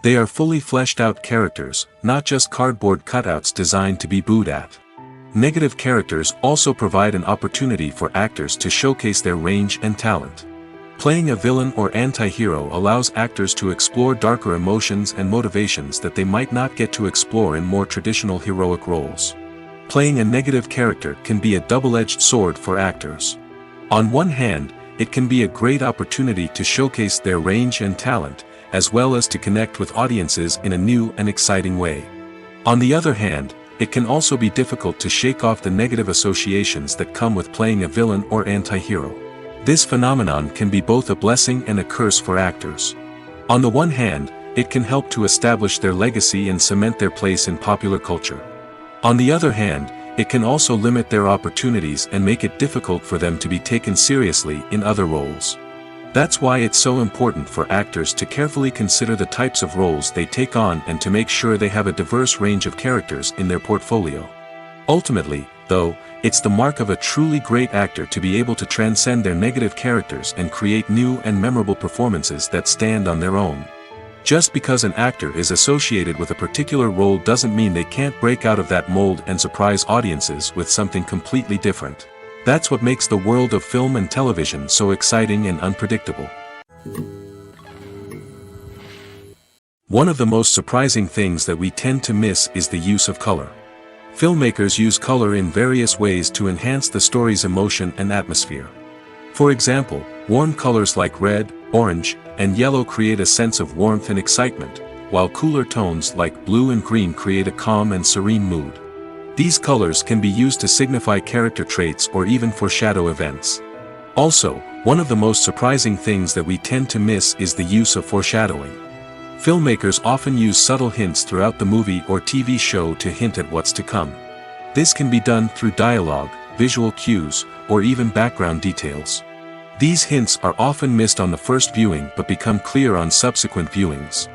They are fully fleshed out characters, not just cardboard cutouts designed to be booed at. Negative characters also provide an opportunity for actors to showcase their range and talent. Playing a villain or anti-hero allows actors to explore darker emotions and motivations that they might not get to explore in more traditional heroic roles. Playing a negative character can be a double-edged sword for actors. On one hand, it can be a great opportunity to showcase their range and talent, as well as to connect with audiences in a new and exciting way. On the other hand, it can also be difficult to shake off the negative associations that come with playing a villain or anti-hero. This phenomenon can be both a blessing and a curse for actors. On the one hand, it can help to establish their legacy and cement their place in popular culture. On the other hand, it can also limit their opportunities and make it difficult for them to be taken seriously in other roles. That's why it's so important for actors to carefully consider the types of roles they take on and to make sure they have a diverse range of characters in their portfolio. Ultimately, though, it's the mark of a truly great actor to be able to transcend their negative characters and create new and memorable performances that stand on their own. Just because an actor is associated with a particular role doesn't mean they can't break out of that mold and surprise audiences with something completely different. That's what makes the world of film and television so exciting and unpredictable. One of the most surprising things that we tend to miss is the use of color. Filmmakers use color in various ways to enhance the story's emotion and atmosphere. For example, warm colors like red, orange, and yellow create a sense of warmth and excitement, while cooler tones like blue and green create a calm and serene mood. These colors can be used to signify character traits or even foreshadow events. Also, one of the most surprising things that we tend to miss is the use of foreshadowing. Filmmakers often use subtle hints throughout the movie or TV show to hint at what's to come. This can be done through dialogue, visual cues, or even background details. These hints are often missed on the first viewing but become clear on subsequent viewings.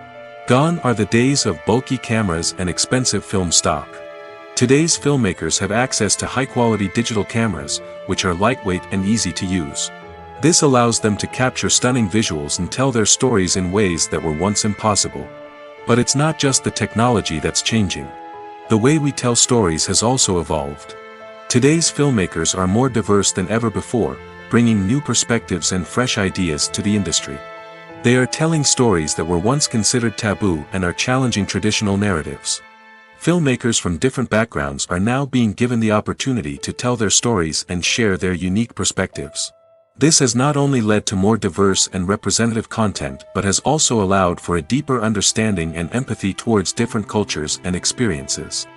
Gone are the days of bulky cameras and expensive film stock. Today's filmmakers have access to high-quality digital cameras, which are lightweight and easy to use. This allows them to capture stunning visuals and tell their stories in ways that were once impossible. But it's not just the technology that's changing. The way we tell stories has also evolved. Today's filmmakers are more diverse than ever before, bringing new perspectives and fresh ideas to the industry. They are telling stories that were once considered taboo and are challenging traditional narratives. Filmmakers from different backgrounds are now being given the opportunity to tell their stories and share their unique perspectives. This has not only led to more diverse and representative content but has also allowed for a deeper understanding and empathy towards different cultures and experiences.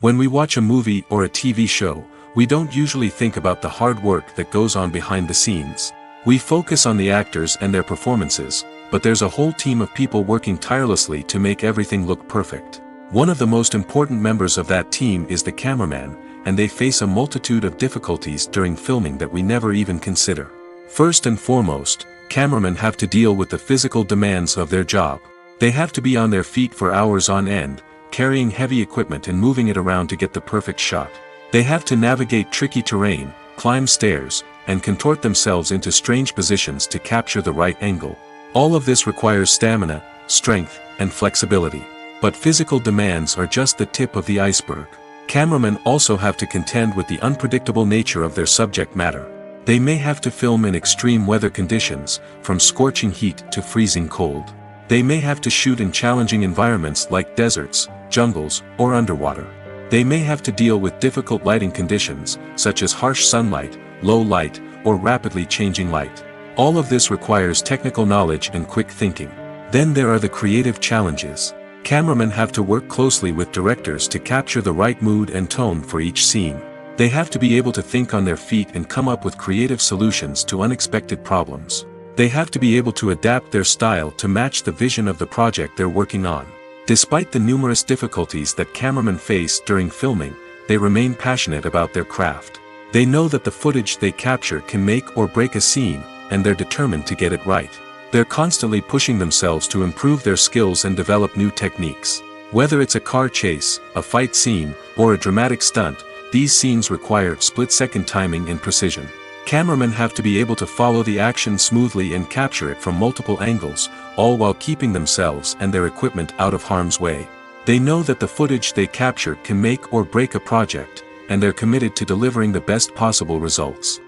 When we watch a movie or a TV show, we don't usually think about the hard work that goes on behind the scenes. We focus on the actors and their performances, but there's a whole team of people working tirelessly to make everything look perfect. One of the most important members of that team is the cameraman, and they face a multitude of difficulties during filming that we never even consider. First and foremost, cameramen have to deal with the physical demands of their job. They have to be on their feet for hours on end, carrying heavy equipment and moving it around to get the perfect shot. They have to navigate tricky terrain, climb stairs, and contort themselves into strange positions to capture the right angle. All of this requires stamina, strength, and flexibility. But physical demands are just the tip of the iceberg. Cameramen also have to contend with the unpredictable nature of their subject matter. They may have to film in extreme weather conditions, from scorching heat to freezing cold. They may have to shoot in challenging environments like deserts, jungles, or underwater. They may have to deal with difficult lighting conditions, such as harsh sunlight, low light, or rapidly changing light. All of this requires technical knowledge and quick thinking. Then there are the creative challenges. Cameramen have to work closely with directors to capture the right mood and tone for each scene. They have to be able to think on their feet and come up with creative solutions to unexpected problems. They have to be able to adapt their style to match the vision of the project they're working on. Despite the numerous difficulties that cameramen face during filming, they remain passionate about their craft. They know that the footage they capture can make or break a scene, and they're determined to get it right. They're constantly pushing themselves to improve their skills and develop new techniques. Whether it's a car chase, a fight scene, or a dramatic stunt, these scenes require split-second timing and precision. Cameramen have to be able to follow the action smoothly and capture it from multiple angles, all while keeping themselves and their equipment out of harm's way. They know that the footage they capture can make or break a project, and they're committed to delivering the best possible results.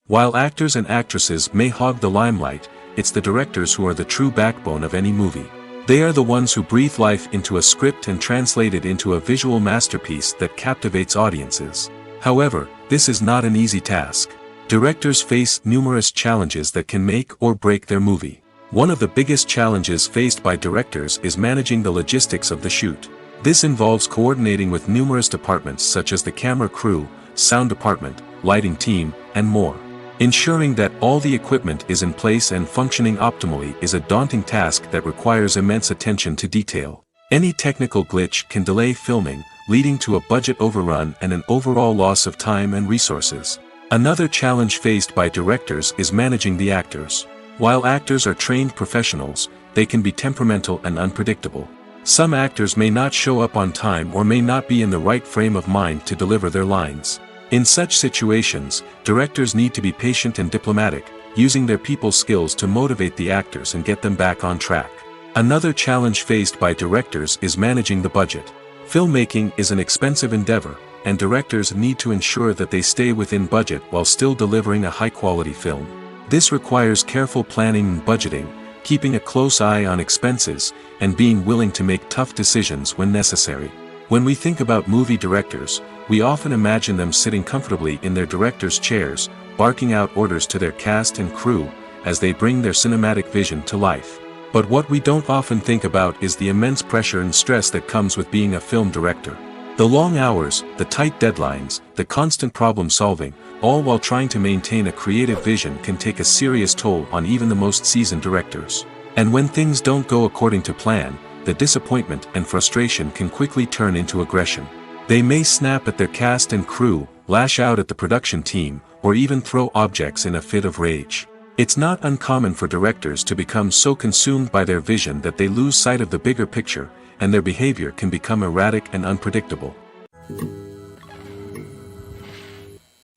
While actors and actresses may hog the limelight, it's the directors who are the true backbone of any movie. They are the ones who breathe life into a script and translate it into a visual masterpiece that captivates audiences. However, this is not an easy task. Directors face numerous challenges that can make or break their movie. One of the biggest challenges faced by directors is managing the logistics of the shoot. This involves coordinating with numerous departments such as the camera crew, sound department, lighting team, and more. Ensuring that all the equipment is in place and functioning optimally is a daunting task that requires immense attention to detail. Any technical glitch can delay filming, leading to a budget overrun and an overall loss of time and resources. Another challenge faced by directors is managing the actors. While actors are trained professionals, they can be temperamental and unpredictable. Some actors may not show up on time or may not be in the right frame of mind to deliver their lines. In such situations, directors need to be patient and diplomatic, using their people skills to motivate the actors and get them back on track. Another challenge faced by directors is managing the budget. Filmmaking is an expensive endeavor, and directors need to ensure that they stay within budget while still delivering a high-quality film. This requires careful planning and budgeting, keeping a close eye on expenses, and being willing to make tough decisions when necessary. When we think about movie directors, we often imagine them sitting comfortably in their director's chairs, barking out orders to their cast and crew, as they bring their cinematic vision to life. But what we don't often think about is the immense pressure and stress that comes with being a film director. The long hours, the tight deadlines, the constant problem solving, all while trying to maintain a creative vision can take a serious toll on even the most seasoned directors. And when things don't go according to plan, the disappointment and frustration can quickly turn into aggression. They may snap at their cast and crew, lash out at the production team, or even throw objects in a fit of rage. It's not uncommon for directors to become so consumed by their vision that they lose sight of the bigger picture, and their behavior can become erratic and unpredictable.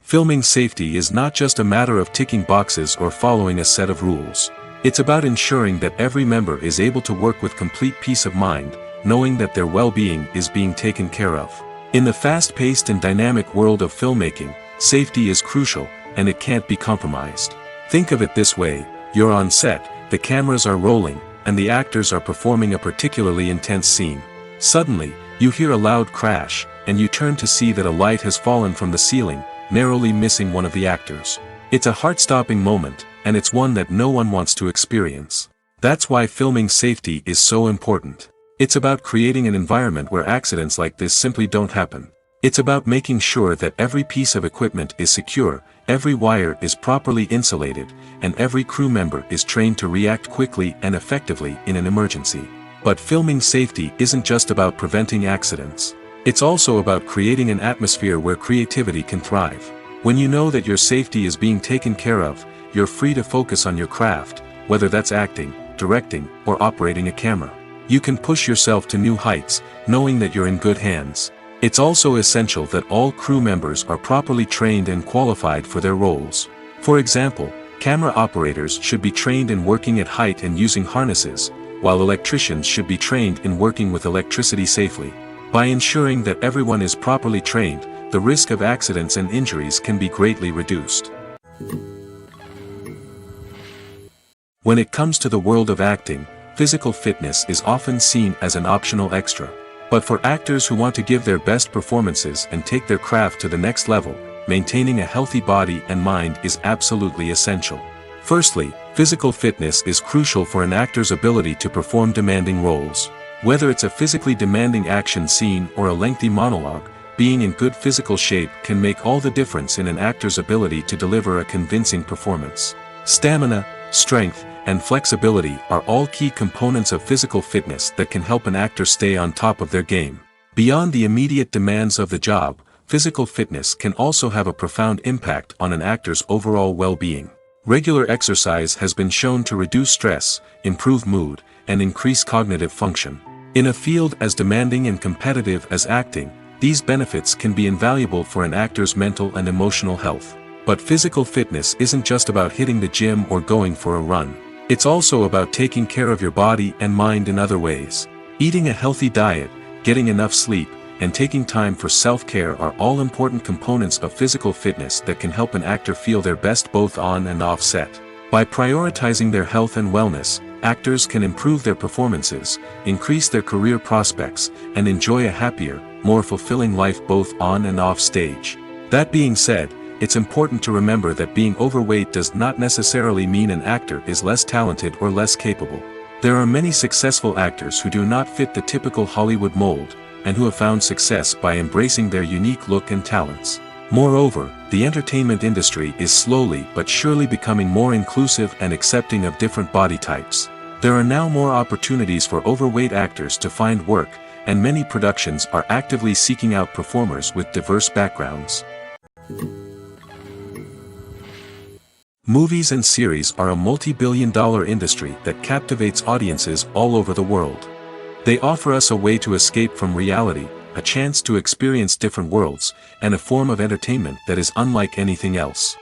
Filming safety is not just a matter of ticking boxes or following a set of rules. It's about ensuring that every member is able to work with complete peace of mind, knowing that their well-being is being taken care of. In the fast-paced and dynamic world of filmmaking, safety is crucial, and it can't be compromised. Think of it this way: you're on set, the cameras are rolling, and the actors are performing a particularly intense scene. Suddenly, you hear a loud crash, and you turn to see that a light has fallen from the ceiling, narrowly missing one of the actors. It's a heart-stopping moment, and it's one that no one wants to experience. That's why filming safety is so important. It's about creating an environment where accidents like this simply don't happen. It's about making sure that every piece of equipment is secure, every wire is properly insulated, and every crew member is trained to react quickly and effectively in an emergency. But filming safety isn't just about preventing accidents. It's also about creating an atmosphere where creativity can thrive. When you know that your safety is being taken care of, you're free to focus on your craft, whether that's acting, directing, or operating a camera. You can push yourself to new heights, knowing that you're in good hands. It's also essential that all crew members are properly trained and qualified for their roles. For example, camera operators should be trained in working at height and using harnesses, while electricians should be trained in working with electricity safely. By ensuring that everyone is properly trained, the risk of accidents and injuries can be greatly reduced. When it comes to the world of acting, physical fitness is often seen as an optional extra. But for actors who want to give their best performances and take their craft to the next level, maintaining a healthy body and mind is absolutely essential. Firstly, physical fitness is crucial for an actor's ability to perform demanding roles. Whether it's a physically demanding action scene or a lengthy monologue, being in good physical shape can make all the difference in an actor's ability to deliver a convincing performance. Stamina, strength, and flexibility are all key components of physical fitness that can help an actor stay on top of their game. Beyond the immediate demands of the job, physical fitness can also have a profound impact on an actor's overall well-being. Regular exercise has been shown to reduce stress, improve mood, and increase cognitive function. In a field as demanding and competitive as acting, These benefits can be invaluable for an actor's mental and emotional health. But physical fitness isn't just about hitting the gym or going for a run. It's also about taking care of your body and mind in other ways. Eating a healthy diet, getting enough sleep, and taking time for self-care are all important components of physical fitness that can help an actor feel their best both on and off set. By prioritizing their health and wellness, actors can improve their performances, increase their career prospects, and enjoy a happier, more fulfilling life both on and off stage. That being said, it's important to remember that being overweight does not necessarily mean an actor is less talented or less capable. There are many successful actors who do not fit the typical Hollywood mold, and who have found success by embracing their unique look and talents. Moreover, the entertainment industry is slowly but surely becoming more inclusive and accepting of different body types. There are now more opportunities for overweight actors to find work, and many productions are actively seeking out performers with diverse backgrounds. Movies and series are a multi-billion-dollar industry that captivates audiences all over the world. They offer us a way to escape from reality, a chance to experience different worlds, and a form of entertainment that is unlike anything else.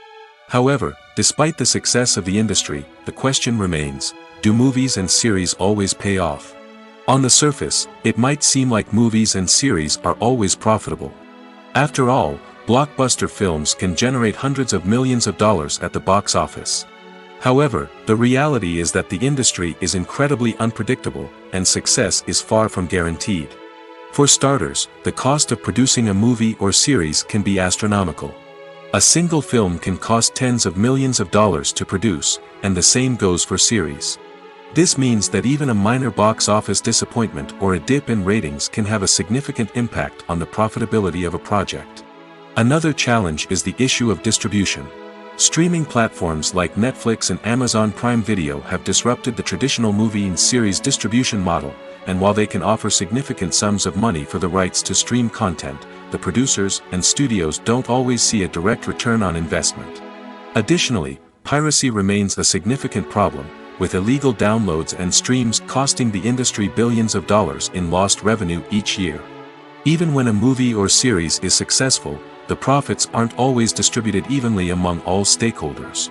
However, despite the success of the industry, the question remains, do movies and series always pay off? On the surface, it might seem like movies and series are always profitable. After all, blockbuster films can generate hundreds of millions of dollars at the box office. However, the reality is that the industry is incredibly unpredictable, and success is far from guaranteed. For starters, the cost of producing a movie or series can be astronomical. A single film can cost tens of millions of dollars to produce, and the same goes for series. This means that even a minor box office disappointment or a dip in ratings can have a significant impact on the profitability of a project. Another challenge is the issue of distribution. Streaming platforms like Netflix and Amazon Prime Video have disrupted the traditional movie and series distribution model, and while they can offer significant sums of money for the rights to stream content, the producers and studios don't always see a direct return on investment. Additionally, piracy remains a significant problem, with illegal downloads and streams costing the industry billions of dollars in lost revenue each year. Even when a movie or series is successful, the profits aren't always distributed evenly among all stakeholders.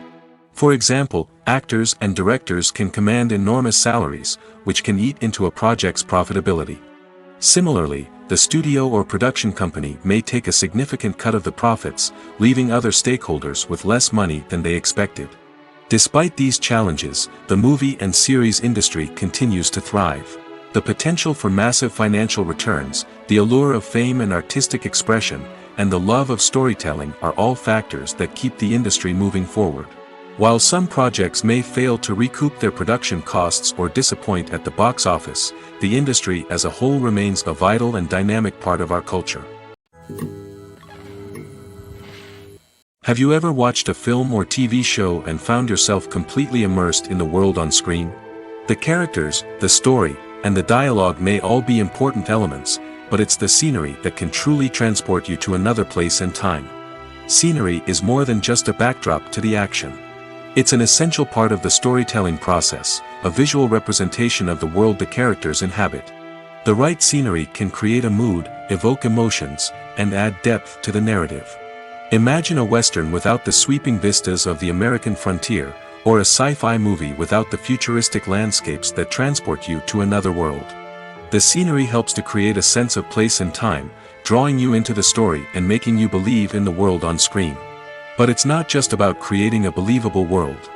For example, actors and directors can command enormous salaries, which can eat into a project's profitability. Similarly, the studio or production company may take a significant cut of the profits, leaving other stakeholders with less money than they expected. Despite these challenges, the movie and series industry continues to thrive. The potential for massive financial returns, the allure of fame and artistic expression, and the love of storytelling are all factors that keep the industry moving forward. While some projects may fail to recoup their production costs or disappoint at the box office, the industry as a whole remains a vital and dynamic part of our culture. Have you ever watched a film or TV show and found yourself completely immersed in the world on screen? The characters, the story, and the dialogue may all be important elements, but it's the scenery that can truly transport you to another place and time. Scenery is more than just a backdrop to the action. It's an essential part of the storytelling process, a visual representation of the world the characters inhabit. The right scenery can create a mood, evoke emotions, and add depth to the narrative. Imagine a Western without the sweeping vistas of the American frontier, or a sci-fi movie without the futuristic landscapes that transport you to another world. The scenery helps to create a sense of place and time, drawing you into the story and making you believe in the world on screen. But it's not just about creating a believable world.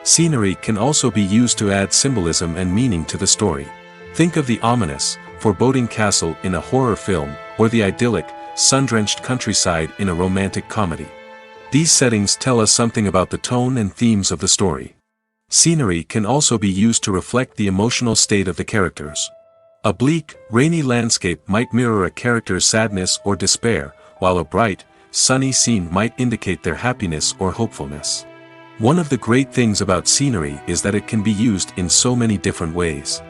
Scenery can also be used to add symbolism and meaning to the story. Think of the ominous, foreboding castle in a horror film, or the idyllic, sun-drenched countryside in a romantic comedy. These settings tell us something about the tone and themes of the story. Scenery can also be used to reflect the emotional state of the characters. A bleak, rainy landscape might mirror a character's sadness or despair, while a bright, sunny scene might indicate their happiness or hopefulness. One of the great things about scenery is that it can be used in so many different ways.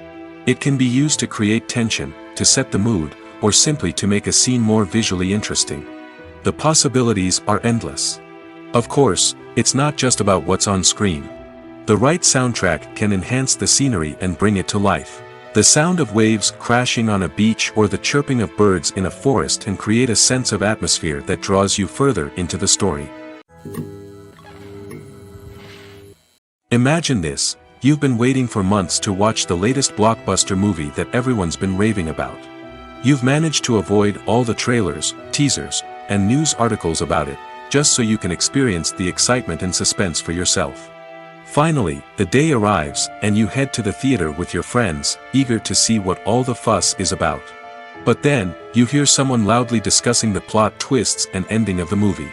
It can be used to create tension, to set the mood, or simply to make a scene more visually interesting. The possibilities are endless. Of course, it's not just about what's on screen. The right soundtrack can enhance the scenery and bring it to life. The sound of waves crashing on a beach or the chirping of birds in a forest can create a sense of atmosphere that draws you further into the story. Imagine this: you've been waiting for months to watch the latest blockbuster movie that everyone's been raving about. You've managed to avoid all the trailers, teasers, and news articles about it, just so you can experience the excitement and suspense for yourself. Finally, the day arrives, and you head to the theater with your friends, eager to see what all the fuss is about. But then, you hear someone loudly discussing the plot twists and ending of the movie.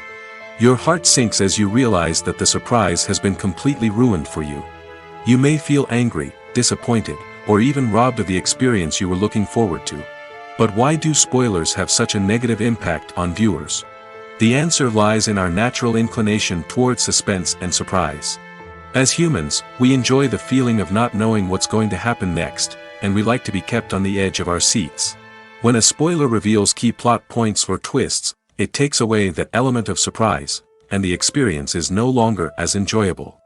Your heart sinks as you realize that the surprise has been completely ruined for you. You may feel angry, disappointed, or even robbed of the experience you were looking forward to. But why do spoilers have such a negative impact on viewers? The answer lies in our natural inclination towards suspense and surprise. As humans, we enjoy the feeling of not knowing what's going to happen next, and we like to be kept on the edge of our seats. When a spoiler reveals key plot points or twists, it takes away that element of surprise, and the experience is no longer as enjoyable.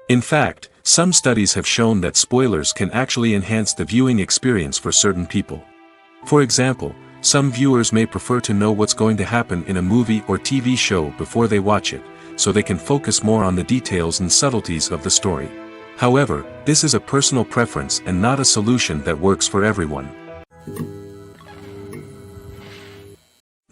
In fact, some studies have shown that spoilers can actually enhance the viewing experience for certain people. For example, some viewers may prefer to know what's going to happen in a movie or TV show before they watch it, so they can focus more on the details and subtleties of the story. However, this is a personal preference and not a solution that works for everyone.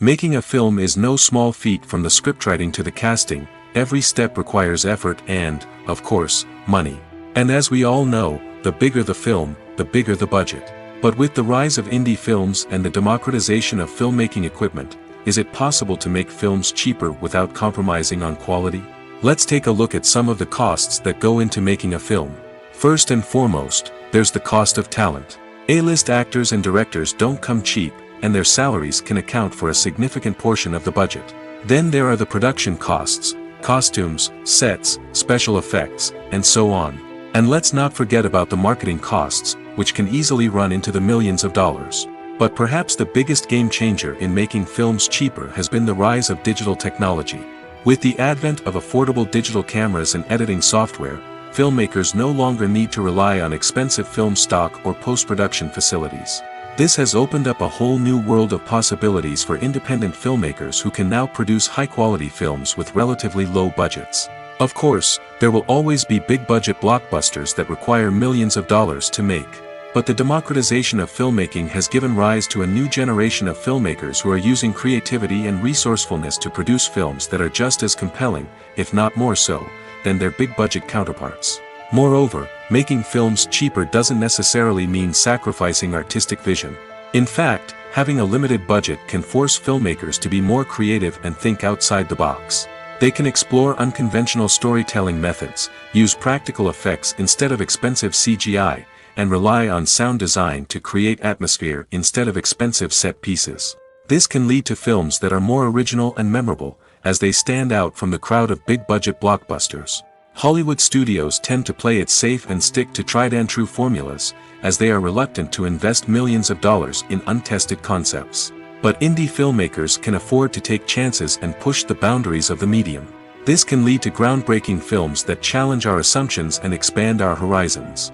Making a film is no small feat. From the scriptwriting to the casting, every step requires effort and, of course, money. And as we all know, the bigger the film, the bigger the budget. But with the rise of indie films and the democratization of filmmaking equipment, is it possible to make films cheaper without compromising on quality? Let's take a look at some of the costs that go into making a film. First and foremost, there's the cost of talent. A-list actors and directors don't come cheap, and their salaries can account for a significant portion of the budget. Then there are the production costs, costumes, sets, special effects, and so on. And let's not forget about the marketing costs, which can easily run into the millions of dollars. But perhaps the biggest game changer in making films cheaper has been the rise of digital technology. With the advent of affordable digital cameras and editing software, filmmakers no longer need to rely on expensive film stock or post-production facilities. This has opened up a whole new world of possibilities for independent filmmakers who can now produce high-quality films with relatively low budgets. Of course, there will always be big-budget blockbusters that require millions of dollars to make. But the democratization of filmmaking has given rise to a new generation of filmmakers who are using creativity and resourcefulness to produce films that are just as compelling, if not more so, than their big-budget counterparts. Moreover, making films cheaper doesn't necessarily mean sacrificing artistic vision. In fact, having a limited budget can force filmmakers to be more creative and think outside the box. They can explore unconventional storytelling methods, use practical effects instead of expensive CGI, and rely on sound design to create atmosphere instead of expensive set pieces. This can lead to films that are more original and memorable, as they stand out from the crowd of big-budget blockbusters. Hollywood studios tend to play it safe and stick to tried-and-true formulas, as they are reluctant to invest millions of dollars in untested concepts. But indie filmmakers can afford to take chances and push the boundaries of the medium. This can lead to groundbreaking films that challenge our assumptions and expand our horizons.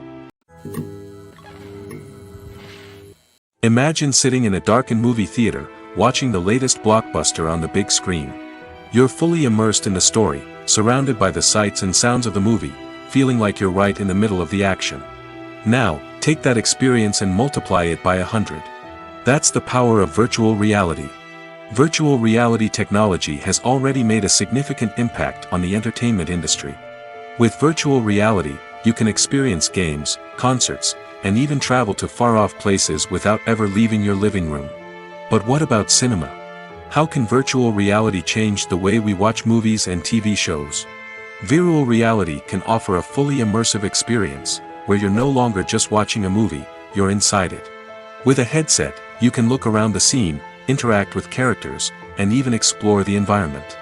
Imagine sitting in a darkened movie theater, watching the latest blockbuster on the big screen. You're fully immersed in the story, surrounded by the sights and sounds of the movie, feeling like you're right in the middle of the action. Now, take that experience and multiply it by 100. That's the power of virtual reality. Virtual reality technology has already made a significant impact on the entertainment industry. With virtual reality, you can experience games, concerts, and even travel to far-off places without ever leaving your living room. But what about cinema? How can virtual reality change the way we watch movies and TV shows? Virtual reality can offer a fully immersive experience, where you're no longer just watching a movie, you're inside it. With a headset, you can look around the scene, interact with characters, and even explore the environment.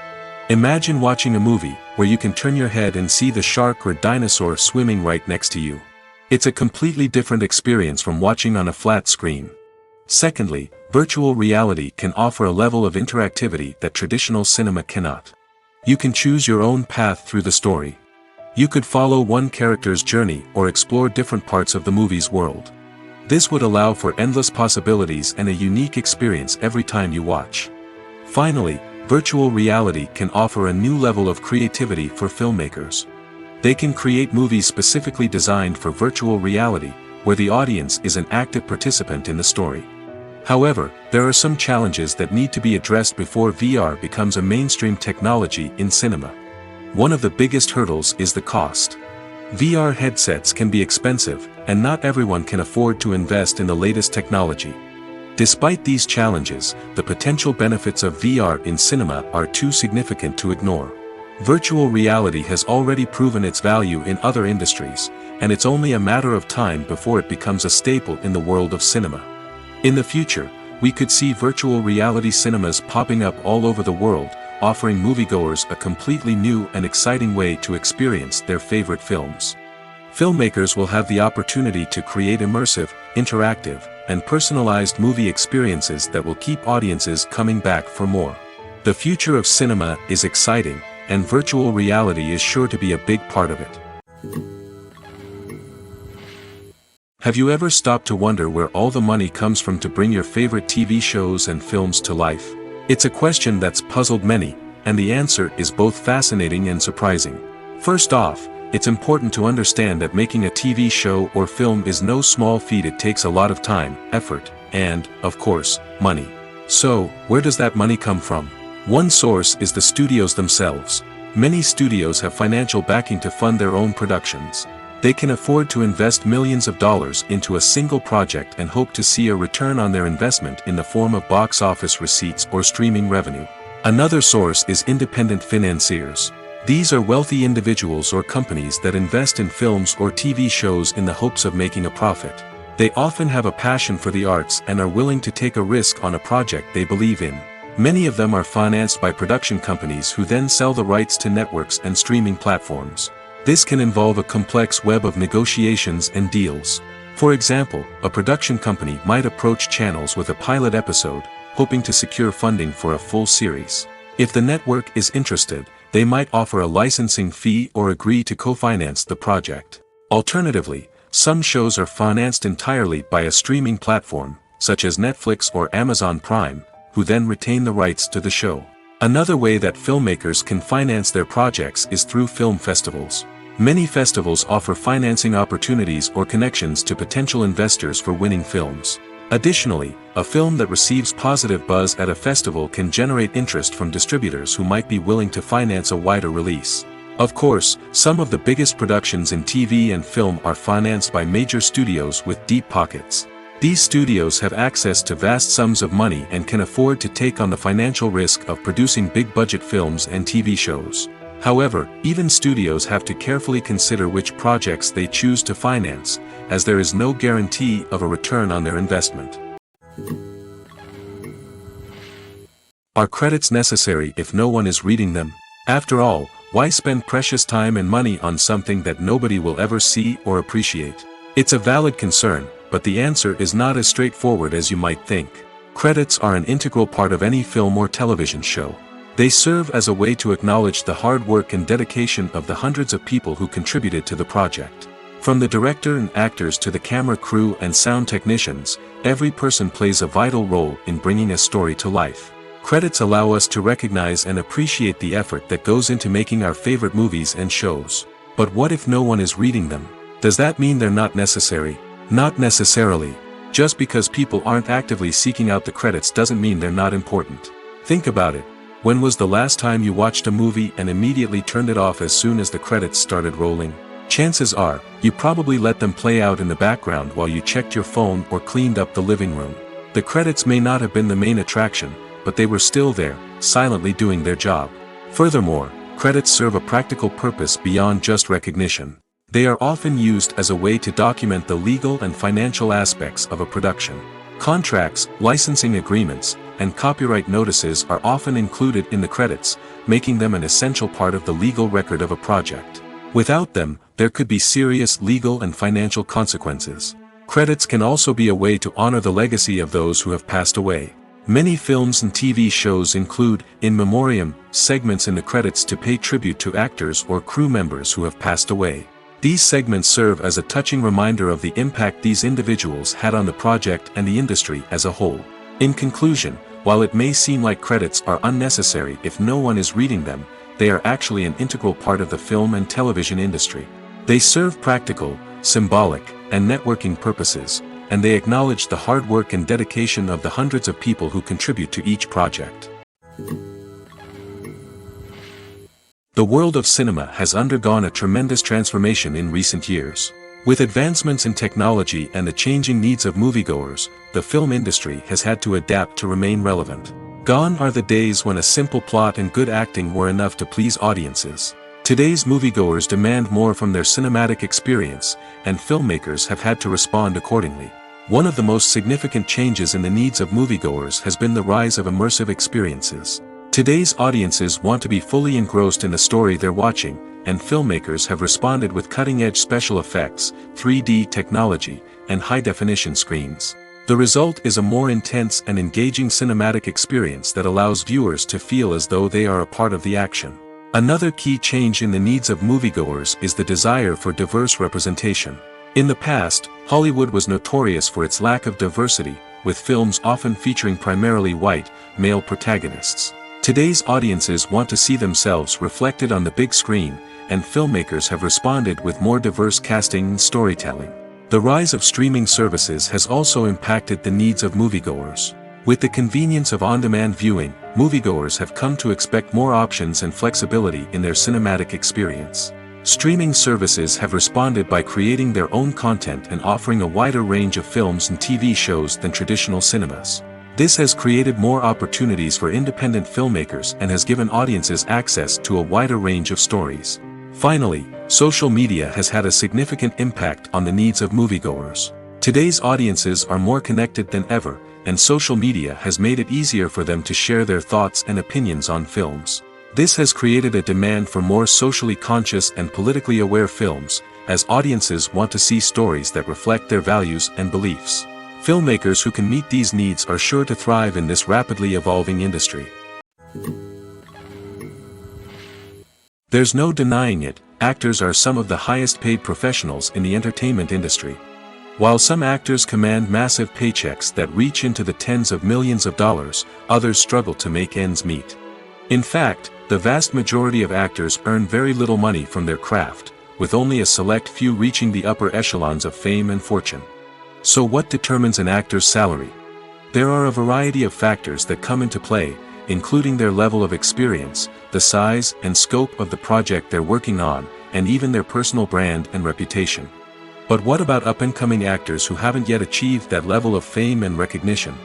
Imagine watching a movie, where you can turn your head and see the shark or dinosaur swimming right next to you. It's a completely different experience from watching on a flat screen. Secondly, virtual reality can offer a level of interactivity that traditional cinema cannot. You can choose your own path through the story. You could follow one character's journey or explore different parts of the movie's world. This would allow for endless possibilities and a unique experience every time you watch. Finally, virtual reality can offer a new level of creativity for filmmakers. They can create movies specifically designed for virtual reality, where the audience is an active participant in the story. However, there are some challenges that need to be addressed before VR becomes a mainstream technology in cinema. One of the biggest hurdles is the cost. VR headsets can be expensive, and not everyone can afford to invest in the latest technology. Despite these challenges, the potential benefits of VR in cinema are too significant to ignore. Virtual reality has already proven its value in other industries, and it's only a matter of time before it becomes a staple in the world of cinema. In the future, we could see virtual reality cinemas popping up all over the world, offering moviegoers a completely new and exciting way to experience their favorite films. Filmmakers will have the opportunity to create immersive, interactive, and personalized movie experiences that will keep audiences coming back for more. The future of cinema is exciting, and virtual reality is sure to be a big part of it. Have you ever stopped to wonder where all the money comes from to bring your favorite TV shows and films to life? It's a question that's puzzled many, and the answer is both fascinating and surprising. First off, it's important to understand that making a TV show or film is no small feat. It takes a lot of time, effort, and, of course, money. So, where does that money come from? One source is the studios themselves. Many studios have financial backing to fund their own productions. They can afford to invest millions of dollars into a single project and hope to see a return on their investment in the form of box office receipts or streaming revenue. Another source is independent financiers. These are wealthy individuals or companies that invest in films or TV shows in the hopes of making a profit. They often have a passion for the arts and are willing to take a risk on a project they believe in. Many of them are financed by production companies who then sell the rights to networks and streaming platforms. This can involve a complex web of negotiations and deals. For example, a production company might approach channels with a pilot episode, hoping to secure funding for a full series. If the network is interested, they might offer a licensing fee or agree to co-finance the project. Alternatively, some shows are financed entirely by a streaming platform, such as Netflix or Amazon Prime, who then retain the rights to the show. Another way that filmmakers can finance their projects is through film festivals. Many festivals offer financing opportunities or connections to potential investors for winning films. Additionally, a film that receives positive buzz at a festival can generate interest from distributors who might be willing to finance a wider release. Of course, some of the biggest productions in TV and film are financed by major studios with deep pockets. These studios have access to vast sums of money and can afford to take on the financial risk of producing big-budget films and TV shows. However, even studios have to carefully consider which projects they choose to finance, as there is no guarantee of a return on their investment. Are credits necessary if no one is reading them? After all, why spend precious time and money on something that nobody will ever see or appreciate? It's a valid concern, but the answer is not as straightforward as you might think. Credits are an integral part of any film or television show. They serve as a way to acknowledge the hard work and dedication of the hundreds of people who contributed to the project. From the director and actors to the camera crew and sound technicians, every person plays a vital role in bringing a story to life. Credits allow us to recognize and appreciate the effort that goes into making our favorite movies and shows. But what if no one is reading them? Does that mean they're not necessary? Not necessarily. Just because people aren't actively seeking out the credits doesn't mean they're not important. Think about it. When was the last time you watched a movie and immediately turned it off as soon as the credits started rolling? Chances are, you probably let them play out in the background while you checked your phone or cleaned up the living room. The credits may not have been the main attraction, but they were still there, silently doing their job. Furthermore, credits serve a practical purpose beyond just recognition. They are often used as a way to document the legal and financial aspects of a production. Contracts, licensing agreements, and copyright notices are often included in the credits, making them an essential part of the legal record of a project. Without them, there could be serious legal and financial consequences. Credits can also be a way to honor the legacy of those who have passed away. Many films and TV shows include, in memoriam, segments in the credits to pay tribute to actors or crew members who have passed away. These segments serve as a touching reminder of the impact these individuals had on the project and the industry as a whole. In conclusion, while it may seem like credits are unnecessary if no one is reading them, they are actually an integral part of the film and television industry. They serve practical, symbolic, and networking purposes, and they acknowledge the hard work and dedication of the hundreds of people who contribute to each project. The world of cinema has undergone a tremendous transformation in recent years. With advancements in technology and the changing needs of moviegoers, the film industry has had to adapt to remain relevant. Gone are the days when a simple plot and good acting were enough to please audiences. Today's moviegoers demand more from their cinematic experience, and filmmakers have had to respond accordingly. One of the most significant changes in the needs of moviegoers has been the rise of immersive experiences. Today's audiences want to be fully engrossed in the story they're watching, and filmmakers have responded with cutting-edge special effects, 3D technology, and high-definition screens. The result is a more intense and engaging cinematic experience that allows viewers to feel as though they are a part of the action. Another key change in the needs of moviegoers is the desire for diverse representation. In the past, Hollywood was notorious for its lack of diversity, with films often featuring primarily white, male protagonists. Today's audiences want to see themselves reflected on the big screen, and filmmakers have responded with more diverse casting and storytelling. The rise of streaming services has also impacted the needs of moviegoers. With the convenience of on-demand viewing, moviegoers have come to expect more options and flexibility in their cinematic experience. Streaming services have responded by creating their own content and offering a wider range of films and TV shows than traditional cinemas. This has created more opportunities for independent filmmakers and has given audiences access to a wider range of stories. Finally, social media has had a significant impact on the needs of moviegoers. Today's audiences are more connected than ever, and social media has made it easier for them to share their thoughts and opinions on films. This has created a demand for more socially conscious and politically aware films, as audiences want to see stories that reflect their values and beliefs. Filmmakers who can meet these needs are sure to thrive in this rapidly evolving industry. There's no denying it, actors are some of the highest paid professionals in the entertainment industry. While some actors command massive paychecks that reach into the tens of millions of dollars, others struggle to make ends meet. In fact, the vast majority of actors earn very little money from their craft, with only a select few reaching the upper echelons of fame and fortune. So what determines an actor's salary? There are a variety of factors that come into play, including their level of experience, the size and scope of the project they're working on, and even their personal brand and reputation. But what about up-and-coming actors who haven't yet achieved that level of fame and recognition?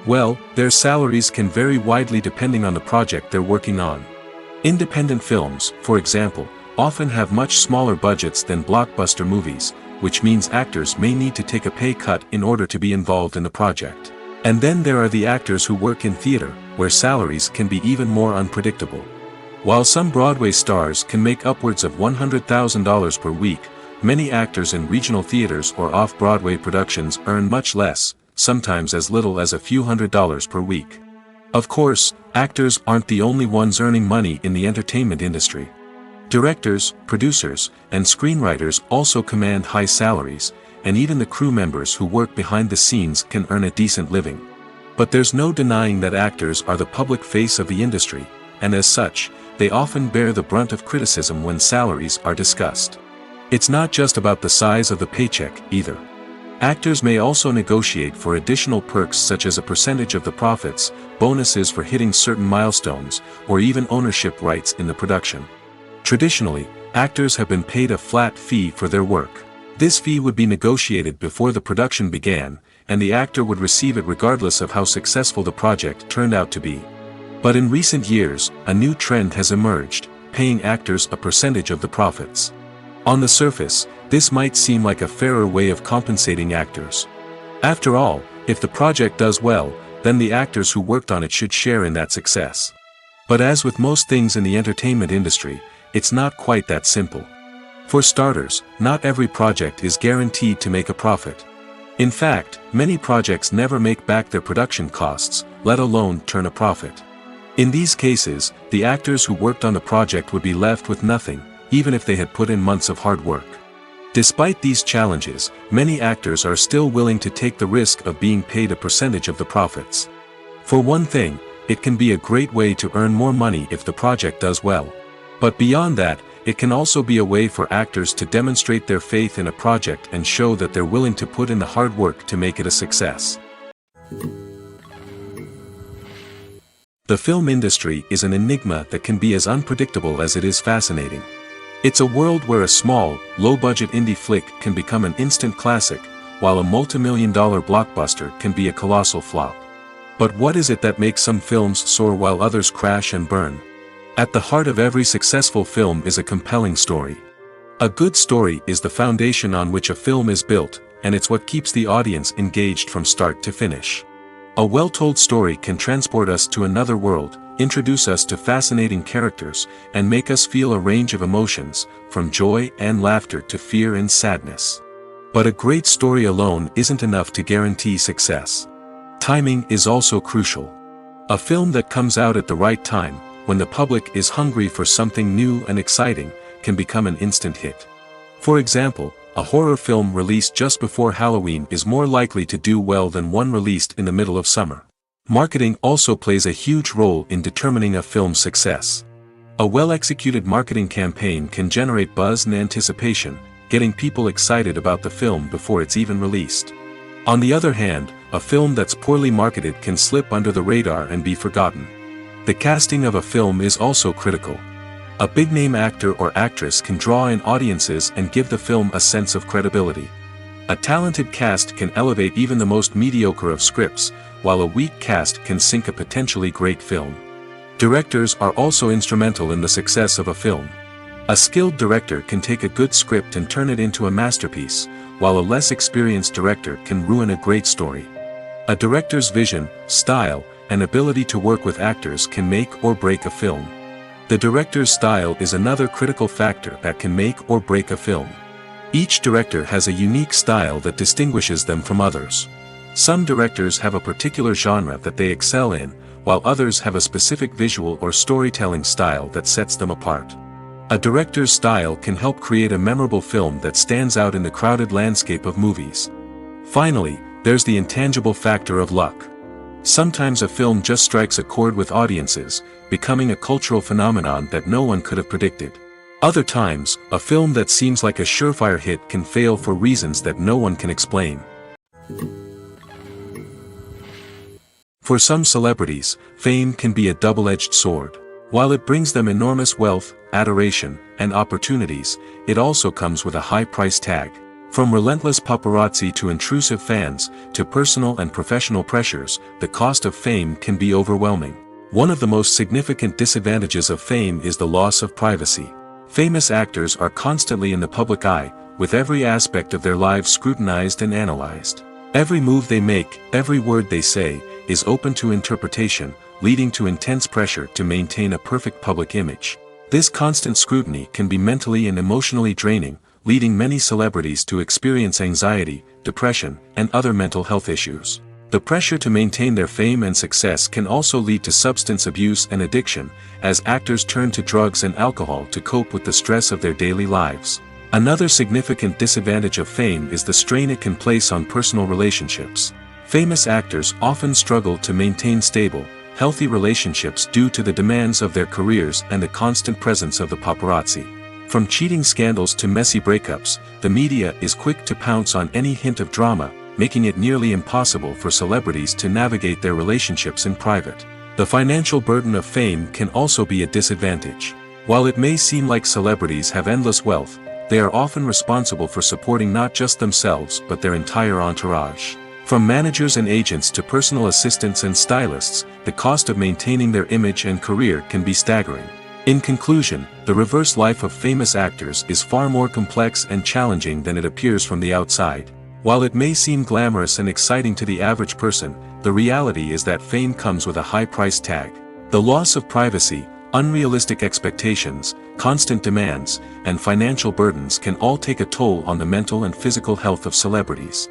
Well, their salaries can vary widely depending on the project they're working on. Independent films, for example, often have much smaller budgets than blockbuster movies, which means actors may need to take a pay cut in order to be involved in the project. And then there are the actors who work in theater, where salaries can be even more unpredictable. While some Broadway stars can make upwards of $100,000 per week, many actors in regional theaters or off-Broadway productions earn much less, sometimes as little as a few $100s per week. Of course, actors aren't the only ones earning money in the entertainment industry. Directors, producers, and screenwriters also command high salaries, and even the crew members who work behind the scenes can earn a decent living. But there's no denying that actors are the public face of the industry, and as such, they often bear the brunt of criticism when salaries are discussed. It's not just about the size of the paycheck, either. Actors may also negotiate for additional perks such as a percentage of the profits, bonuses for hitting certain milestones, or even ownership rights in the production. Traditionally, actors have been paid a flat fee for their work. This fee would be negotiated before the production began, and the actor would receive it regardless of how successful the project turned out to be. But in recent years, a new trend has emerged, paying actors a percentage of the profits. On the surface, this might seem like a fairer way of compensating actors. After all, if the project does well, then the actors who worked on it should share in that success. But as with most things in the entertainment industry, it's not quite that simple. For starters, not every project is guaranteed to make a profit. In fact, many projects never make back their production costs, let alone turn a profit. In these cases, the actors who worked on the project would be left with nothing, even if they had put in months of hard work. Despite these challenges, many actors are still willing to take the risk of being paid a percentage of the profits. For one thing, it can be a great way to earn more money if the project does well. But beyond that, it can also be a way for actors to demonstrate their faith in a project and show that they're willing to put in the hard work to make it a success. The film industry is an enigma that can be as unpredictable as it is fascinating. It's a world where a small, low-budget indie flick can become an instant classic, while a multi-million-dollar blockbuster can be a colossal flop. But what is it that makes some films soar while others crash and burn? At the heart of every successful film is a compelling story. A good story is the foundation on which a film is built, and it's what keeps the audience engaged from start to finish. A well-told story can transport us to another world, introduce us to fascinating characters, and make us feel a range of emotions, from joy and laughter to fear and sadness. But a great story alone isn't enough to guarantee success. Timing is also crucial. A film that comes out at the right time, when the public is hungry for something new and exciting, can become an instant hit. For example, a horror film released just before Halloween is more likely to do well than one released in the middle of summer. Marketing also plays a huge role in determining a film's success. A well-executed marketing campaign can generate buzz and anticipation, getting people excited about the film before it's even released. On the other hand, a film that's poorly marketed can slip under the radar and be forgotten. The casting of a film is also critical. A big-name actor or actress can draw in audiences and give the film a sense of credibility. A talented cast can elevate even the most mediocre of scripts, while a weak cast can sink a potentially great film. Directors are also instrumental in the success of a film. A skilled director can take a good script and turn it into a masterpiece, while a less experienced director can ruin a great story. A director's vision, style, and ability to work with actors can make or break a film. The director's style is another critical factor that can make or break a film. Each director has a unique style that distinguishes them from others. Some directors have a particular genre that they excel in, while others have a specific visual or storytelling style that sets them apart. A director's style can help create a memorable film that stands out in the crowded landscape of movies. Finally, there's the intangible factor of luck. Sometimes a film just strikes a chord with audiences, becoming a cultural phenomenon that no one could have predicted. Other times, a film that seems like a surefire hit can fail for reasons that no one can explain. For some celebrities, fame can be a double-edged sword. While it brings them enormous wealth, adoration, and opportunities, it also comes with a high price tag. From relentless paparazzi to intrusive fans, to personal and professional pressures, the cost of fame can be overwhelming. One of the most significant disadvantages of fame is the loss of privacy. Famous actors are constantly in the public eye, with every aspect of their lives scrutinized and analyzed. Every move they make, every word they say, is open to interpretation, leading to intense pressure to maintain a perfect public image. This constant scrutiny can be mentally and emotionally draining, leading many celebrities to experience anxiety, depression, and other mental health issues. The pressure to maintain their fame and success can also lead to substance abuse and addiction, as actors turn to drugs and alcohol to cope with the stress of their daily lives. Another significant disadvantage of fame is the strain it can place on personal relationships. Famous actors often struggle to maintain stable, healthy relationships due to the demands of their careers and the constant presence of the paparazzi. From cheating scandals to messy breakups, the media is quick to pounce on any hint of drama, making it nearly impossible for celebrities to navigate their relationships in private. The financial burden of fame can also be a disadvantage. While it may seem like celebrities have endless wealth, they are often responsible for supporting not just themselves but their entire entourage. From managers and agents to personal assistants and stylists, the cost of maintaining their image and career can be staggering. In conclusion, the reverse life of famous actors is far more complex and challenging than it appears from the outside. While it may seem glamorous and exciting to the average person, the reality is that fame comes with a high price tag. The loss of privacy, unrealistic expectations, constant demands, and financial burdens can all take a toll on the mental and physical health of celebrities.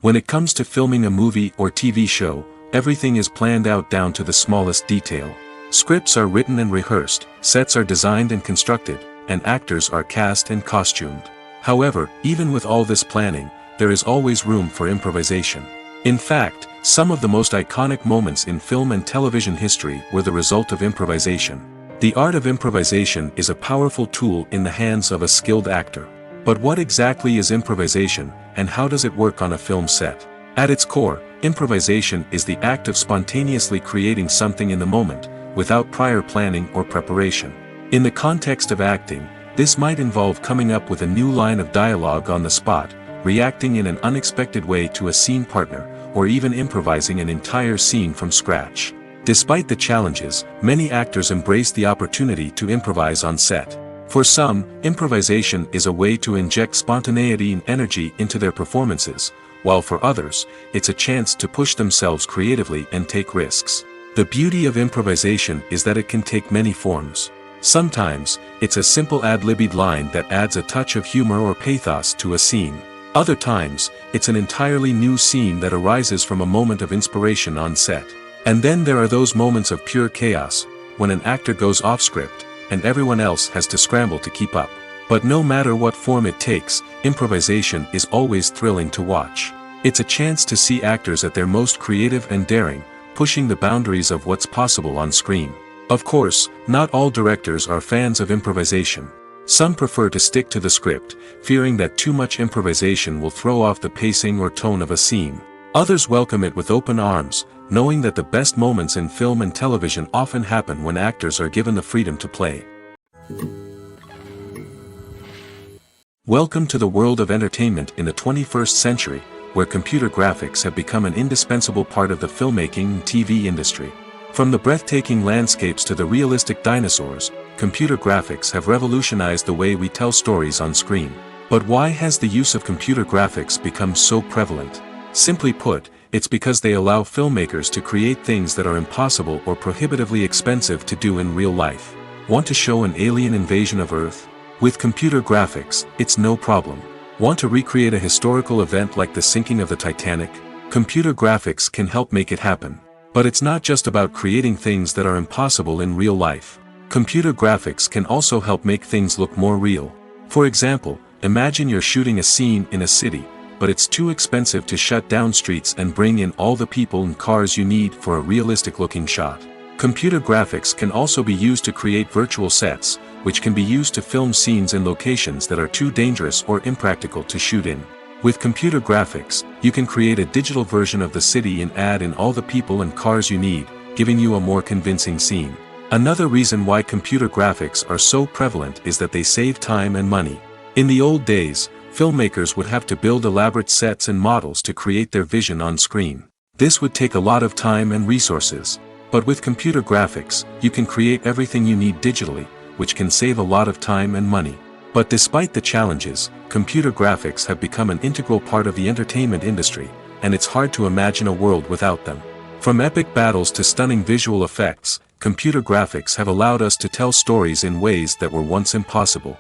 When it comes to filming a movie or TV show, everything is planned out down to the smallest detail. Scripts are written and rehearsed, sets are designed and constructed, and actors are cast and costumed. However, even with all this planning, there is always room for improvisation. In fact, some of the most iconic moments in film and television history were the result of improvisation. The art of improvisation is a powerful tool in the hands of a skilled actor. But what exactly is improvisation, and how does it work on a film set? At its core, improvisation is the act of spontaneously creating something in the moment, without prior planning or preparation. In the context of acting, this might involve coming up with a new line of dialogue on the spot, reacting in an unexpected way to a scene partner, or even improvising an entire scene from scratch. Despite the challenges, many actors embrace the opportunity to improvise on set. For some, improvisation is a way to inject spontaneity and energy into their performances, while for others, it's a chance to push themselves creatively and take risks. The beauty of improvisation is that it can take many forms. Sometimes, it's a simple ad-libbed line that adds a touch of humor or pathos to a scene. Other times, it's an entirely new scene that arises from a moment of inspiration on set. And then there are those moments of pure chaos, when an actor goes off script, and everyone else has to scramble to keep up. But no matter what form it takes, improvisation is always thrilling to watch. It's a chance to see actors at their most creative and daring, pushing the boundaries of what's possible on screen. Of course, not all directors are fans of improvisation. Some prefer to stick to the script, fearing that too much improvisation will throw off the pacing or tone of a scene. Others welcome it with open arms, knowing that the best moments in film and television often happen when actors are given the freedom to play. Welcome to the world of entertainment in the 21st century, where computer graphics have become an indispensable part of the filmmaking and TV industry. From the breathtaking landscapes to the realistic dinosaurs, computer graphics have revolutionized the way we tell stories on screen. But why has the use of computer graphics become so prevalent? Simply put, it's because they allow filmmakers to create things that are impossible or prohibitively expensive to do in real life. Want to show an alien invasion of Earth? With computer graphics, it's no problem. Want to recreate a historical event like the sinking of the Titanic? Computer graphics can help make it happen. But it's not just about creating things that are impossible in real life. Computer graphics can also help make things look more real. For example, imagine you're shooting a scene in a city, but it's too expensive to shut down streets and bring in all the people and cars you need for a realistic-looking shot. Computer graphics can also be used to create virtual sets, which can be used to film scenes in locations that are too dangerous or impractical to shoot in. With computer graphics, you can create a digital version of the city and add in all the people and cars you need, giving you a more convincing scene. Another reason why computer graphics are so prevalent is that they save time and money. In the old days, filmmakers would have to build elaborate sets and models to create their vision on screen. This would take a lot of time and resources. But with computer graphics, you can create everything you need digitally, which can save a lot of time and money. But despite the challenges, computer graphics have become an integral part of the entertainment industry, and it's hard to imagine a world without them. From epic battles to stunning visual effects, computer graphics have allowed us to tell stories in ways that were once impossible.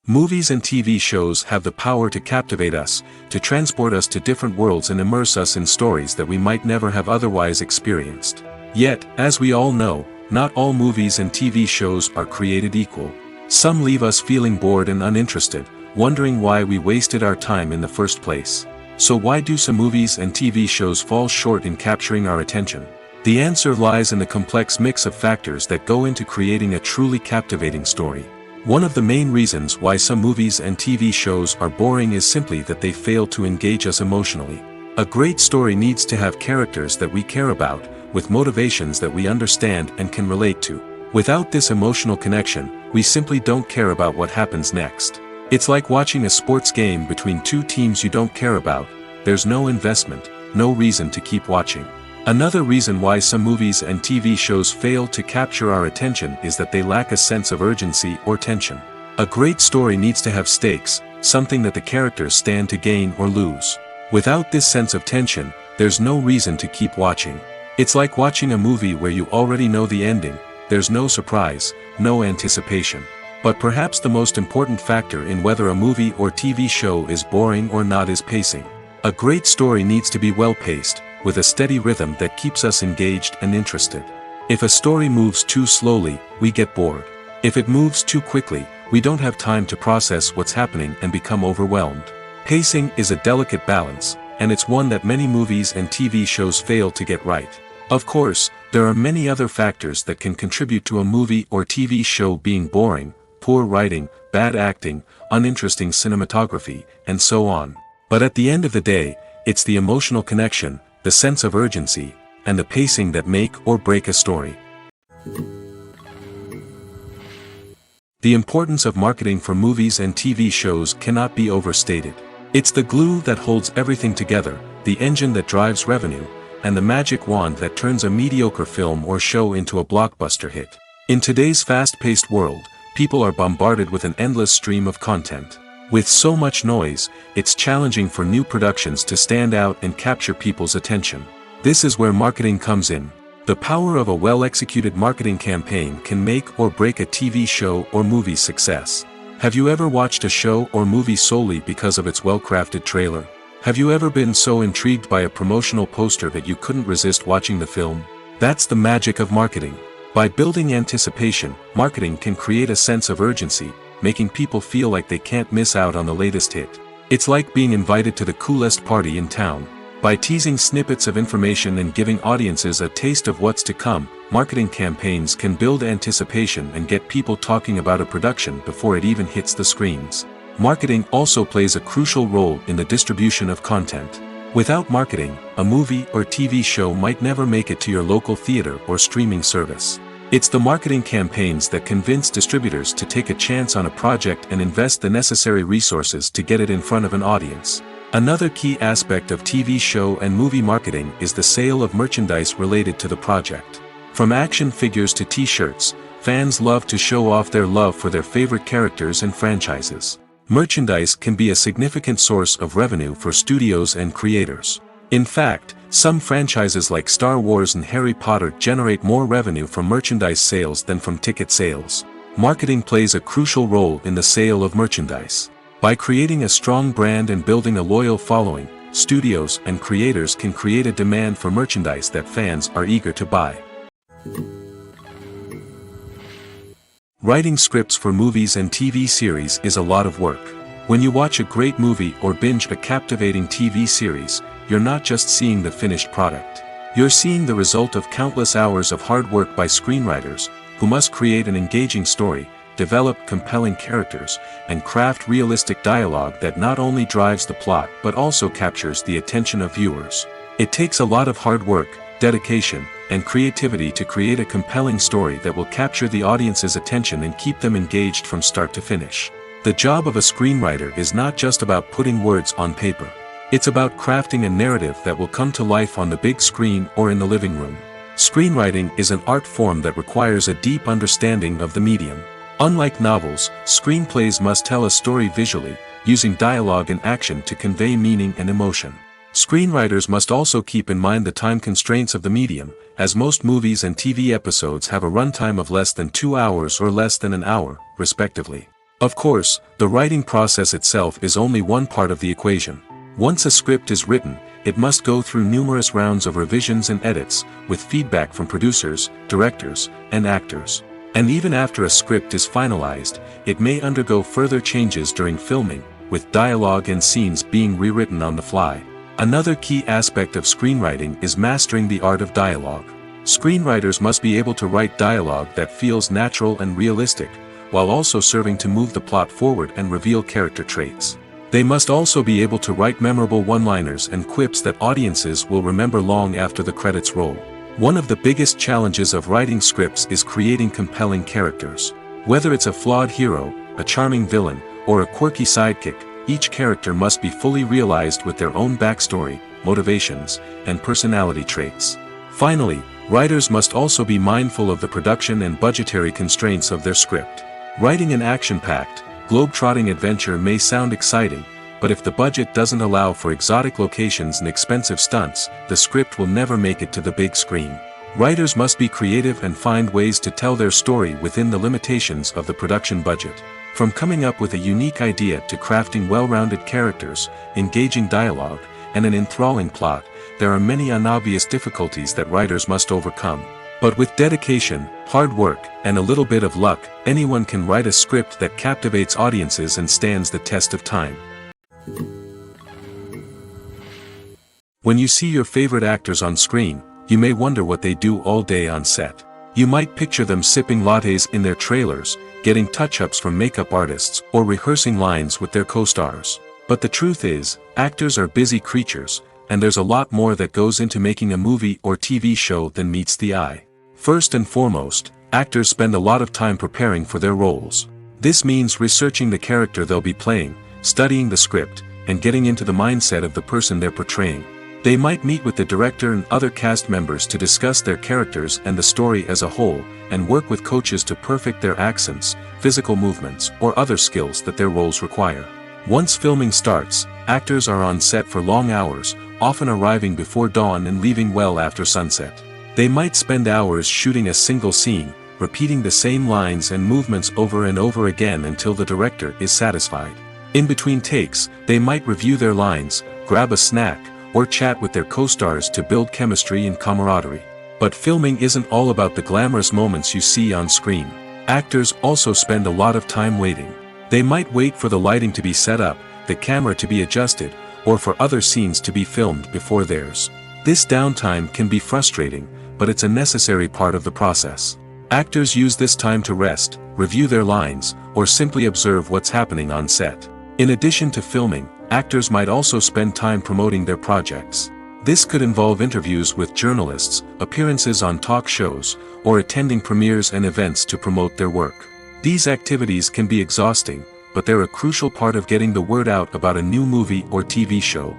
Movies and TV shows have the power to captivate us, to transport us to different worlds and immerse us in stories that we might never have otherwise experienced. Yet, as we all know, not all movies and TV shows are created equal. Some leave us feeling bored and uninterested, wondering why we wasted our time in the first place. So why do some movies and TV shows fall short in capturing our attention? The answer lies in the complex mix of factors that go into creating a truly captivating story. One of the main reasons why some movies and TV shows are boring is simply that they fail to engage us emotionally. A great story needs to have characters that we care about, with motivations that we understand and can relate to. Without this emotional connection, we simply don't care about what happens next. It's like watching a sports game between two teams you don't care about. There's no investment, no reason to keep watching. Another reason why some movies and TV shows fail to capture our attention is that they lack a sense of urgency or tension. A great story needs to have stakes, something that the characters stand to gain or lose. Without this sense of tension, there's no reason to keep watching. It's like watching a movie where you already know the ending. There's no surprise, no anticipation. But perhaps the most important factor in whether a movie or TV show is boring or not is pacing. A great story needs to be well paced, with a steady rhythm that keeps us engaged and interested. If a story moves too slowly, we get bored. If it moves too quickly, we don't have time to process what's happening and become overwhelmed. Pacing is a delicate balance, and it's one that many movies and TV shows fail to get right. Of course, there are many other factors that can contribute to a movie or TV show being boring: poor writing, bad acting, uninteresting cinematography, and so on. But at the end of the day, it's the emotional connection, the sense of urgency, and the pacing that make or break a story. The importance of marketing for movies and TV shows cannot be overstated. It's the glue that holds everything together, the engine that drives revenue, and the magic wand that turns a mediocre film or show into a blockbuster hit. In today's fast-paced world, people are bombarded with an endless stream of content. With so much noise, it's challenging for new productions to stand out and capture people's attention. This is where marketing comes in. The power of a well-executed marketing campaign can make or break a TV show or movie's success. Have you ever watched a show or movie solely because of its well-crafted trailer? Have you ever been so intrigued by a promotional poster that you couldn't resist watching the film? That's the magic of marketing. By building anticipation, marketing can create a sense of urgency, making people feel like they can't miss out on the latest hit. It's like being invited to the coolest party in town. By teasing snippets of information and giving audiences a taste of what's to come, marketing campaigns can build anticipation and get people talking about a production before it even hits the screens. Marketing also plays a crucial role in the distribution of content. Without marketing, a movie or TV show might never make it to your local theater or streaming service. It's the marketing campaigns that convince distributors to take a chance on a project and invest the necessary resources to get it in front of an audience. Another key aspect of TV show and movie marketing is the sale of merchandise related to the project. From action figures to t-shirts, fans love to show off their love for their favorite characters and franchises. Merchandise can be a significant source of revenue for studios and creators. In fact, some franchises like Star Wars and Harry Potter generate more revenue from merchandise sales than from ticket sales. Marketing plays a crucial role in the sale of merchandise. By creating a strong brand and building a loyal following, studios and creators can create a demand for merchandise that fans are eager to buy. Writing scripts for movies and TV series is a lot of work. When you watch a great movie or binge a captivating TV series, you're not just seeing the finished product. You're seeing the result of countless hours of hard work by screenwriters, who must create an engaging story, develop compelling characters, and craft realistic dialogue that not only drives the plot but also captures the attention of viewers. It takes a lot of hard work, dedication, and creativity to create a compelling story that will capture the audience's attention and keep them engaged from start to finish. The job of a screenwriter is not just about putting words on paper. It's about crafting a narrative that will come to life on the big screen or in the living room. Screenwriting is an art form that requires a deep understanding of the medium. Unlike novels, screenplays must tell a story visually, using dialogue and action to convey meaning and emotion. Screenwriters must also keep in mind the time constraints of the medium, as most movies and TV episodes have a runtime of less than 2 hours or less than an hour, respectively. Of course, the writing process itself is only one part of the equation. Once a script is written, it must go through numerous rounds of revisions and edits, with feedback from producers, directors, and actors. And even after a script is finalized, it may undergo further changes during filming, with dialogue and scenes being rewritten on the fly. Another key aspect of screenwriting is mastering the art of dialogue. Screenwriters must be able to write dialogue that feels natural and realistic, while also serving to move the plot forward and reveal character traits. They must also be able to write memorable one-liners and quips that audiences will remember long after the credits roll. One of the biggest challenges of writing scripts is creating compelling characters. Whether it's a flawed hero, a charming villain, or a quirky sidekick, each character must be fully realized with their own backstory, motivations, and personality traits. Finally, writers must also be mindful of the production and budgetary constraints of their script. Writing an action-packed, globe-trotting adventure may sound exciting, but if the budget doesn't allow for exotic locations and expensive stunts, the script will never make it to the big screen. Writers must be creative and find ways to tell their story within the limitations of the production budget. From coming up with a unique idea to crafting well-rounded characters, engaging dialogue, and an enthralling plot, there are many unobvious difficulties that writers must overcome. But with dedication, hard work, and a little bit of luck, anyone can write a script that captivates audiences and stands the test of time. When you see your favorite actors on screen, you may wonder what they do all day on set. You might picture them sipping lattes in their trailers, getting touch-ups from makeup artists, or rehearsing lines with their co-stars. But the truth is, actors are busy creatures, and there's a lot more that goes into making a movie or TV show than meets the eye. First and foremost, actors spend a lot of time preparing for their roles. This means researching the character they'll be playing, studying the script, and getting into the mindset of the person they're portraying. They might meet with the director and other cast members to discuss their characters and the story as a whole, and work with coaches to perfect their accents, physical movements, or other skills that their roles require. Once filming starts, actors are on set for long hours, often arriving before dawn and leaving well after sunset. They might spend hours shooting a single scene, repeating the same lines and movements over and over again until the director is satisfied. In between takes, they might review their lines, grab a snack, or chat with their co-stars to build chemistry and camaraderie. But filming isn't all about the glamorous moments you see on screen. Actors also spend a lot of time waiting. They might wait for the lighting to be set up, the camera to be adjusted, or for other scenes to be filmed before theirs. This downtime can be frustrating, but it's a necessary part of the process. Actors use this time to rest, review their lines, or simply observe what's happening on set. In addition to filming, actors might also spend time promoting their projects. This could involve interviews with journalists, appearances on talk shows, or attending premieres and events to promote their work. These activities can be exhausting, but they're a crucial part of getting the word out about a new movie or TV show.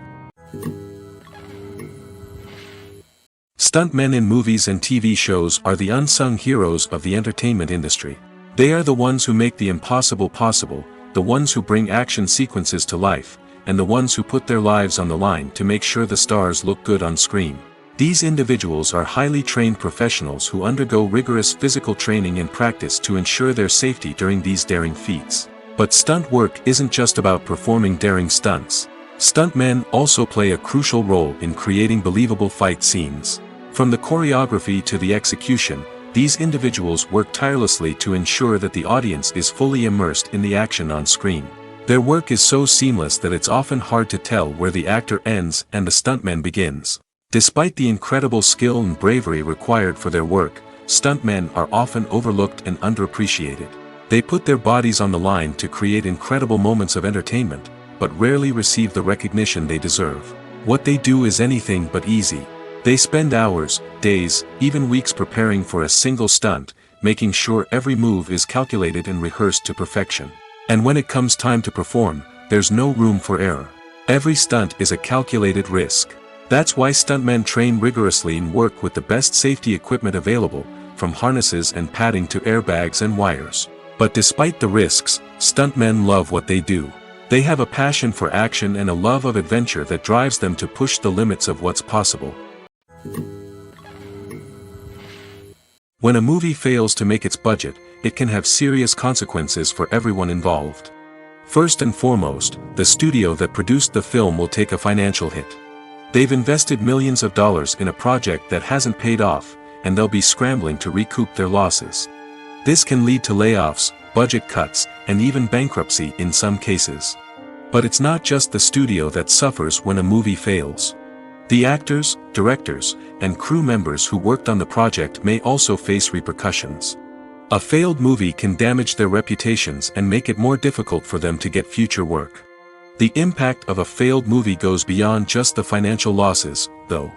Stuntmen in movies and TV shows are the unsung heroes of the entertainment industry. They are the ones who make the impossible possible, the ones who bring action sequences to life, and the ones who put their lives on the line to make sure the stars look good on screen. These individuals are highly trained professionals who undergo rigorous physical training and practice to ensure their safety during these daring feats. But stunt work isn't just about performing daring stunts. Stuntmen also play a crucial role in creating believable fight scenes. From the choreography to the execution, these individuals work tirelessly to ensure that the audience is fully immersed in the action on screen. Their work is so seamless that it's often hard to tell where the actor ends and the stuntman begins. Despite the incredible skill and bravery required for their work, stuntmen are often overlooked and underappreciated. They put their bodies on the line to create incredible moments of entertainment, but rarely receive the recognition they deserve. What they do is anything but easy. They spend hours, days, even weeks preparing for a single stunt, making sure every move is calculated and rehearsed to perfection. And when it comes time to perform, there's no room for error. Every stunt is a calculated risk. That's why stuntmen train rigorously and work with the best safety equipment available, from harnesses and padding to airbags and wires. But despite the risks, stuntmen love what they do. They have a passion for action and a love of adventure that drives them to push the limits of what's possible. When a movie fails to make its budget, it can have serious consequences for everyone involved. First and foremost, the studio that produced the film will take a financial hit. They've invested millions of dollars in a project that hasn't paid off, and they'll be scrambling to recoup their losses. This can lead to layoffs, budget cuts, and even bankruptcy in some cases. But it's not just the studio that suffers when a movie fails. The actors, directors, and crew members who worked on the project may also face repercussions. A failed movie can damage their reputations and make it more difficult for them to get future work. The impact of a failed movie goes beyond just the financial losses, though.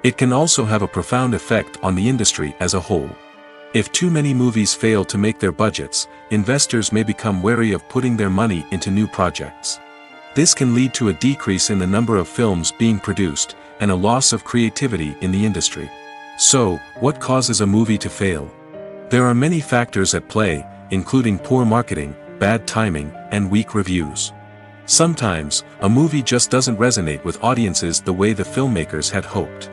It can also have a profound effect on the industry as a whole. If too many movies fail to make their budgets, investors may become wary of putting their money into new projects. This can lead to a decrease in the number of films being produced, and a loss of creativity in the industry. So, what causes a movie to fail? There are many factors at play, including poor marketing, bad timing, and weak reviews. Sometimes, a movie just doesn't resonate with audiences the way the filmmakers had hoped.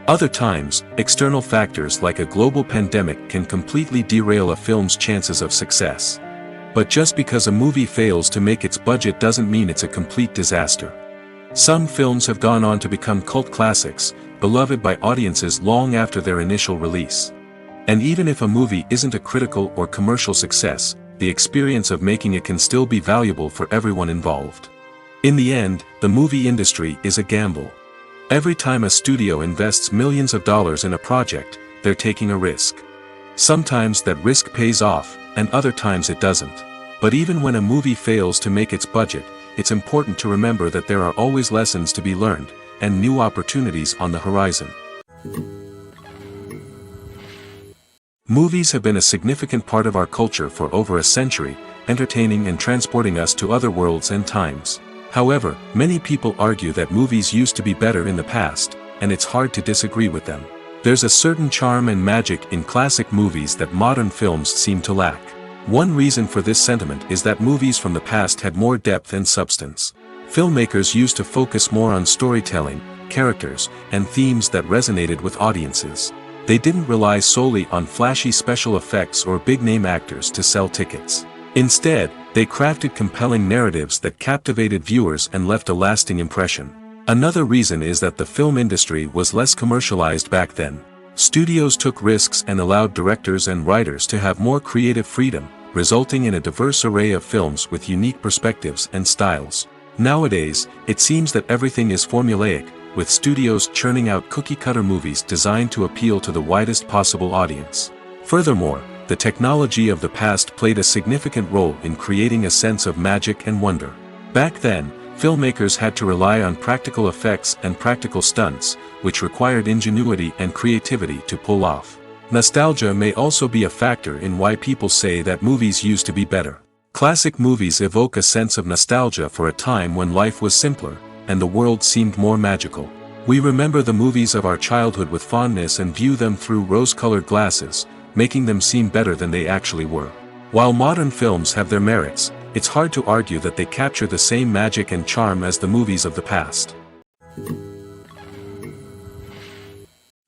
Other times, external factors like a global pandemic can completely derail a film's chances of success. But just because a movie fails to make its budget doesn't mean it's a complete disaster. Some films have gone on to become cult classics, beloved by audiences long after their initial release. And even if a movie isn't a critical or commercial success, the experience of making it can still be valuable for everyone involved. In the end, the movie industry is a gamble. Every time a studio invests millions of dollars in a project, they're taking a risk. Sometimes that risk pays off, and other times it doesn't. But even when a movie fails to make its budget, it's important to remember that there are always lessons to be learned, and new opportunities on the horizon. Movies have been a significant part of our culture for over a century, entertaining and transporting us to other worlds and times. However, many people argue that movies used to be better in the past, and it's hard to disagree with them. There's a certain charm and magic in classic movies that modern films seem to lack. One reason for this sentiment is that movies from the past had more depth and substance. Filmmakers used to focus more on storytelling, characters, and themes that resonated with audiences. They didn't rely solely on flashy special effects or big-name actors to sell tickets. Instead, they crafted compelling narratives that captivated viewers and left a lasting impression. Another reason is that the film industry was less commercialized back then. Studios took risks and allowed directors and writers to have more creative freedom, resulting in a diverse array of films with unique perspectives and styles. Nowadays, it seems that everything is formulaic, with studios churning out cookie-cutter movies designed to appeal to the widest possible audience. Furthermore, the technology of the past played a significant role in creating a sense of magic and wonder. Back then, filmmakers had to rely on practical effects and practical stunts, which required ingenuity and creativity to pull off. Nostalgia may also be a factor in why people say that movies used to be better. Classic movies evoke a sense of nostalgia for a time when life was simpler, and the world seemed more magical. We remember the movies of our childhood with fondness and view them through rose-colored glasses, making them seem better than they actually were. While modern films have their merits, it's hard to argue that they capture the same magic and charm as the movies of the past.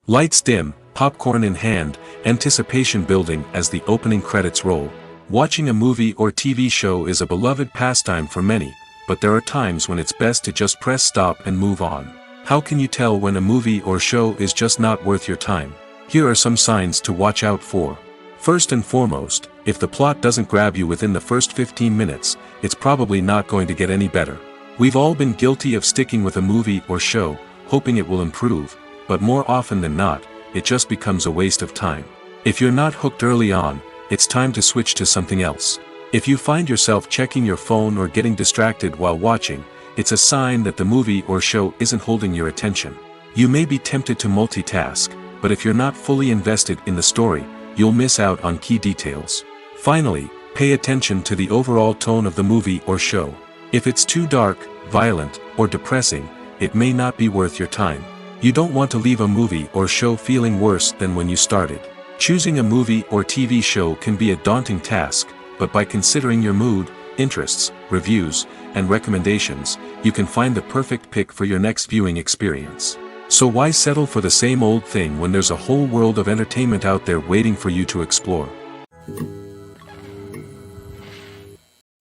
Lights dim, popcorn in hand, anticipation building as the opening credits roll. Watching a movie or TV show is a beloved pastime for many, but there are times when it's best to just press stop and move on. How can you tell when a movie or show is just not worth your time? Here are some signs to watch out for. First and foremost, if the plot doesn't grab you within the first 15 minutes, it's probably not going to get any better. We've all been guilty of sticking with a movie or show, hoping it will improve, but more often than not, it just becomes a waste of time. If you're not hooked early on, it's time to switch to something else. If you find yourself checking your phone or getting distracted while watching, it's a sign that the movie or show isn't holding your attention. You may be tempted to multitask, but if you're not fully invested in the story, you'll miss out on key details. Finally, pay attention to the overall tone of the movie or show. If it's too dark, violent, or depressing, it may not be worth your time. You don't want to leave a movie or show feeling worse than when you started. Choosing a movie or TV show can be a daunting task, but by considering your mood, interests, reviews, and recommendations, you can find the perfect pick for your next viewing experience. So why settle for the same old thing when there's a whole world of entertainment out there waiting for you to explore?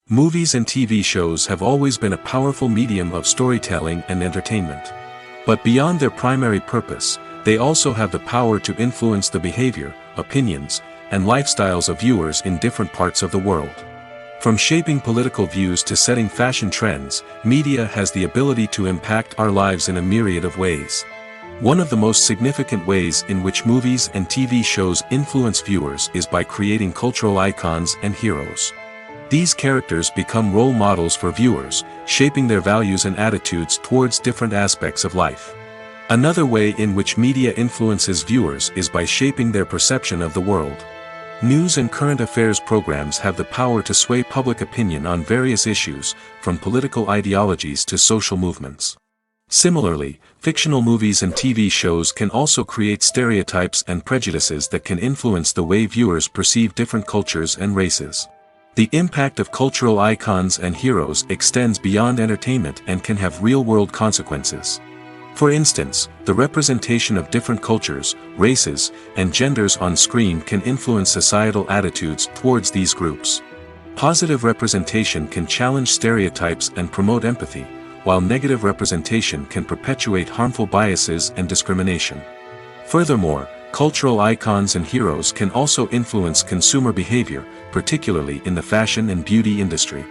Movies and TV shows have always been a powerful medium of storytelling and entertainment. But beyond their primary purpose, they also have the power to influence the behavior, opinions, and lifestyles of viewers in different parts of the world. From shaping political views to setting fashion trends, media has the ability to impact our lives in a myriad of ways. One of the most significant ways in which movies and TV shows influence viewers is by creating cultural icons and heroes. These characters become role models for viewers, shaping their values and attitudes towards different aspects of life. Another way in which media influences viewers is by shaping their perception of the world. News and current affairs programs have the power to sway public opinion on various issues, from political ideologies to social movements. Similarly, fictional movies and TV shows can also create stereotypes and prejudices that can influence the way viewers perceive different cultures and races. The impact of cultural icons and heroes extends beyond entertainment and can have real-world consequences. For instance, the representation of different cultures, races, and genders on screen can influence societal attitudes towards these groups. Positive representation can challenge stereotypes and promote empathy, while negative representation can perpetuate harmful biases and discrimination. Furthermore, Cultural icons and heroes can also influence consumer behavior, particularly in the fashion and beauty industry.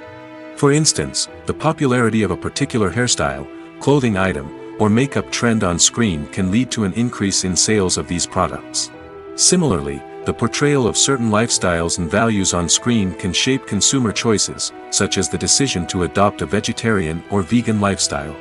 For instance, the popularity of a particular hairstyle, clothing item, or makeup trend on screen can lead to an increase in sales of these products. Similarly, the portrayal of certain lifestyles and values on screen can shape consumer choices, such as the decision to adopt a vegetarian or vegan lifestyle.